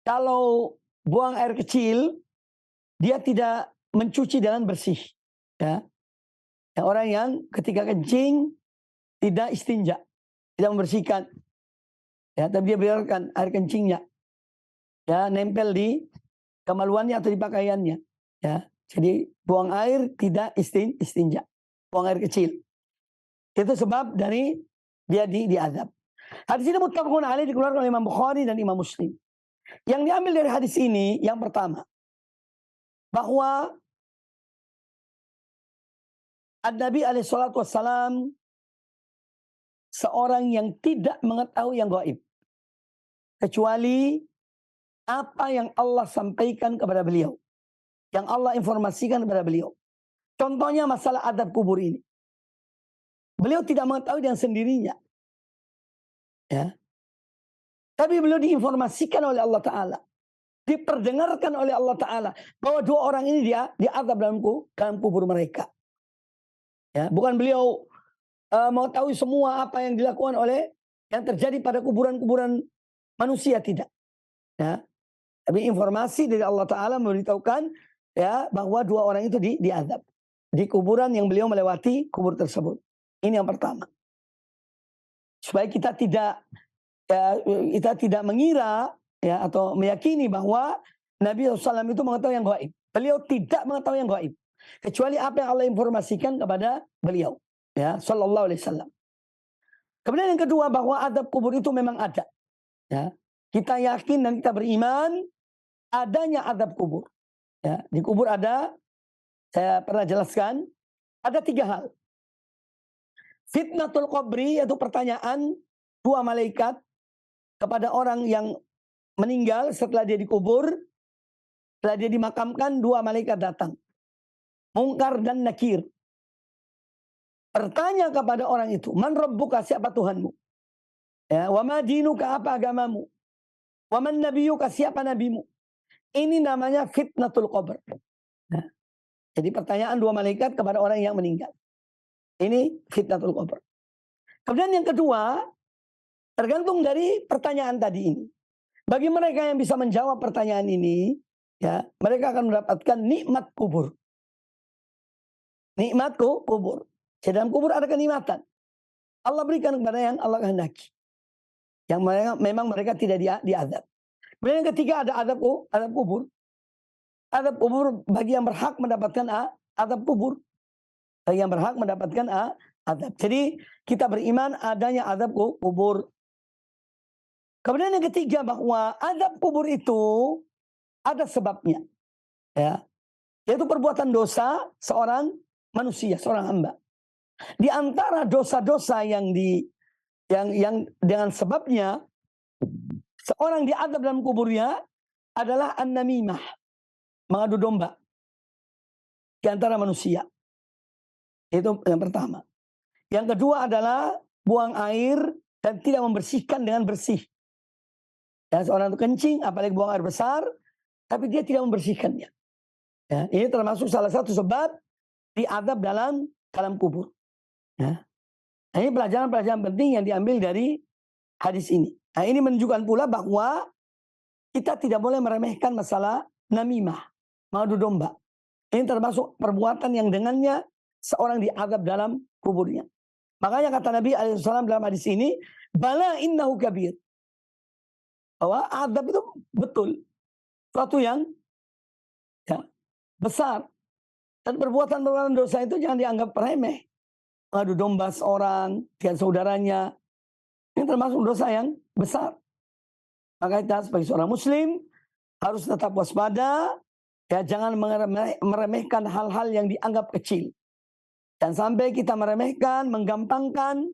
kalau buang air kecil dia tidak mencuci dengan bersih, ya. Orang yang ketika kencing tidak istinja, tidak membersihkan, ya, tapi dia biarkan air kencingnya, ya, nempel di kemaluannya atau di pakaiannya, ya. Jadi buang air tidak istinja, buang air kecil. Itu sebab dari dia diazab. Hadis ini muttafaqun alaih, dikeluarkan oleh Imam Bukhari dan Imam Muslim. Yang diambil dari hadis ini yang pertama, bahwa Nabi alaihi salatu wassalam seorang yang tidak mengetahui yang gaib, kecuali apa yang Allah sampaikan kepada beliau, yang Allah informasikan kepada beliau. Contohnya masalah adab kubur ini. Beliau tidak mengetahui dengan sendirinya. Ya. Tapi beliau diinformasikan oleh Allah Ta'ala. Diperdengarkan oleh Allah Ta'ala. Bahwa dua orang ini dia diadab dalam kubur mereka. Ya. Bukan beliau mengetahui semua apa yang dilakukan oleh, yang terjadi pada kuburan-kuburan manusia, tidak. Ya. Tapi informasi dari Allah Ta'ala memberitahukan ya, bahwa dua orang itu diadab. Di kuburan yang beliau melewati kubur tersebut. Ini yang pertama. Supaya kita tidak mengira ya, atau meyakini bahwa Nabi SAW itu mengetahui yang gaib. Beliau tidak mengetahui yang gaib, kecuali apa yang Allah informasikan kepada beliau, ya, sallallahu alaihi wasallam. Kemudian yang kedua, bahwa adab kubur itu memang ada. Ya. Kita yakin dan kita beriman adanya adab kubur. Ya. Di kubur ada, saya pernah jelaskan, ada 3 hal. Fitnatul qabri, yaitu pertanyaan dua malaikat kepada orang yang meninggal setelah dia dikubur. Setelah dia dimakamkan, 2 malaikat datang, Munkar dan Nakir. Bertanya kepada orang itu, man rabbuka, siapa Tuhanmu? Ya, wa ma dinuka, apa agamamu? Wa man nabiyuka, siapa nabimu? Ini namanya fitnatul qabr. Nah, jadi pertanyaan 2 malaikat kepada orang yang meninggal. Ini fitnatul qabr. Kemudian yang kedua, tergantung dari pertanyaan tadi ini. Bagi mereka yang bisa menjawab pertanyaan ini, ya, mereka akan mendapatkan nikmat kubur. Nikmat kubur. Di dalam kubur ada kenikmatan. Allah berikan kepada yang Allah kehendaki. Yang memang mereka tidak diadab. Kemudian yang ketiga, ada adab kubur. Adab kubur bagi yang berhak mendapatkan adab kubur. Bagi yang berhak mendapatkan adab. Jadi kita beriman adanya adab kubur. Kemudian yang ketiga, bahwa adab kubur itu ada sebabnya. Ya. Yaitu perbuatan dosa seorang manusia, seorang hamba. Di antara dosa-dosa yang dengan sebabnya seorang diadab dalam kuburnya adalah an-namimah, mengadu domba di antara manusia. Itu yang pertama. Yang kedua adalah buang air dan tidak membersihkan dengan bersih. Ya, seorang itu kencing, apalagi buang air besar, tapi dia tidak membersihkannya. Ya, ini termasuk salah satu sebab diadab dalam kubur. Ya. Nah, ini pelajaran-pelajaran penting yang diambil dari hadis ini. Nah, ini menunjukkan pula bahwa kita tidak boleh meremehkan masalah namimah, mengadu domba. Ini termasuk perbuatan yang dengannya seorang diadab dalam kuburnya. Makanya kata Nabi SAW dalam hadis ini, bala innahu kabir. Bahwa adab itu betul. Suatu yang ya, besar. Dan perbuatan dosa itu jangan dianggap remeh. Mengadu domba seorang dengan saudaranya. Ini termasuk dosa yang besar. Maka kita sebagai seorang muslim harus tetap waspada. Ya, jangan meremehkan hal-hal yang dianggap kecil. Dan sampai kita meremehkan, menggampangkan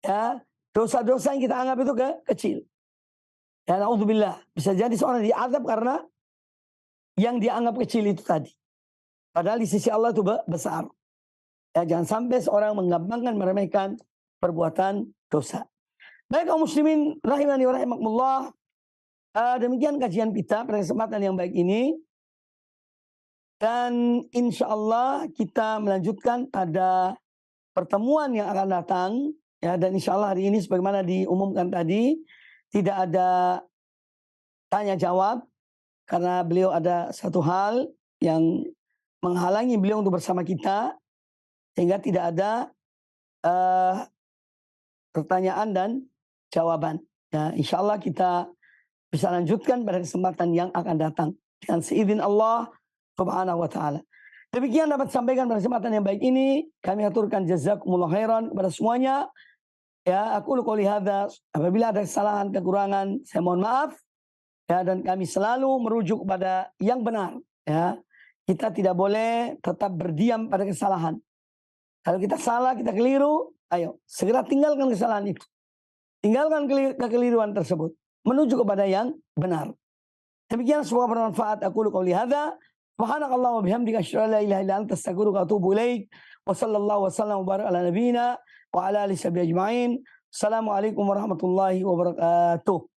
ya, dosa-dosa yang kita anggap itu kecil. Ya, na'udzubillah. Bisa jadi seorang diadab karena yang dianggap kecil itu tadi. Padahal di sisi Allah itu besar. Ya, jangan sampai seorang menggampangkan, meremehkan perbuatan dosa. Baik kaum muslimin rahimani wa rahimakumullah. Demikian kajian kita pada kesempatan yang baik ini. Dan insya Allah kita melanjutkan pada pertemuan yang akan datang. Ya, dan insya Allah hari ini sebagaimana diumumkan tadi, tidak ada tanya jawab. Karena beliau ada satu hal yang menghalangi beliau untuk bersama kita. Sehingga tidak ada pertanyaan dan jawaban. Ya, insya Allah kita bisa lanjutkan pada kesempatan yang akan datang. Dengan seizin Allah Subhanahu wa ta'ala. Demikian dapat sampaikan pada kesempatan yang baik ini. Kami aturkan jazakumullah khairan kepada semuanya. Ya, aku qouli hadza, apabila ada kesalahan, kekurangan, saya mohon maaf. Ya, dan kami selalu merujuk kepada yang benar, ya. Kita tidak boleh tetap berdiam pada kesalahan. Kalau kita salah, kita keliru, ayo segera tinggalkan kesalahan itu. Tinggalkan kekeliruan tersebut, menuju kepada yang benar. Demikian, semoga bermanfaat. Aku qouli hadza, subhanakallah wa bihamdika asyhadu an la ilaha illa anta astaghfiruka wa atubu ilaik. Wa sallallahu wasallam wa baraka ala nabiyyina wa ala alihi ajma'in. Assalamualaikum warahmatullahi wabarakatuh.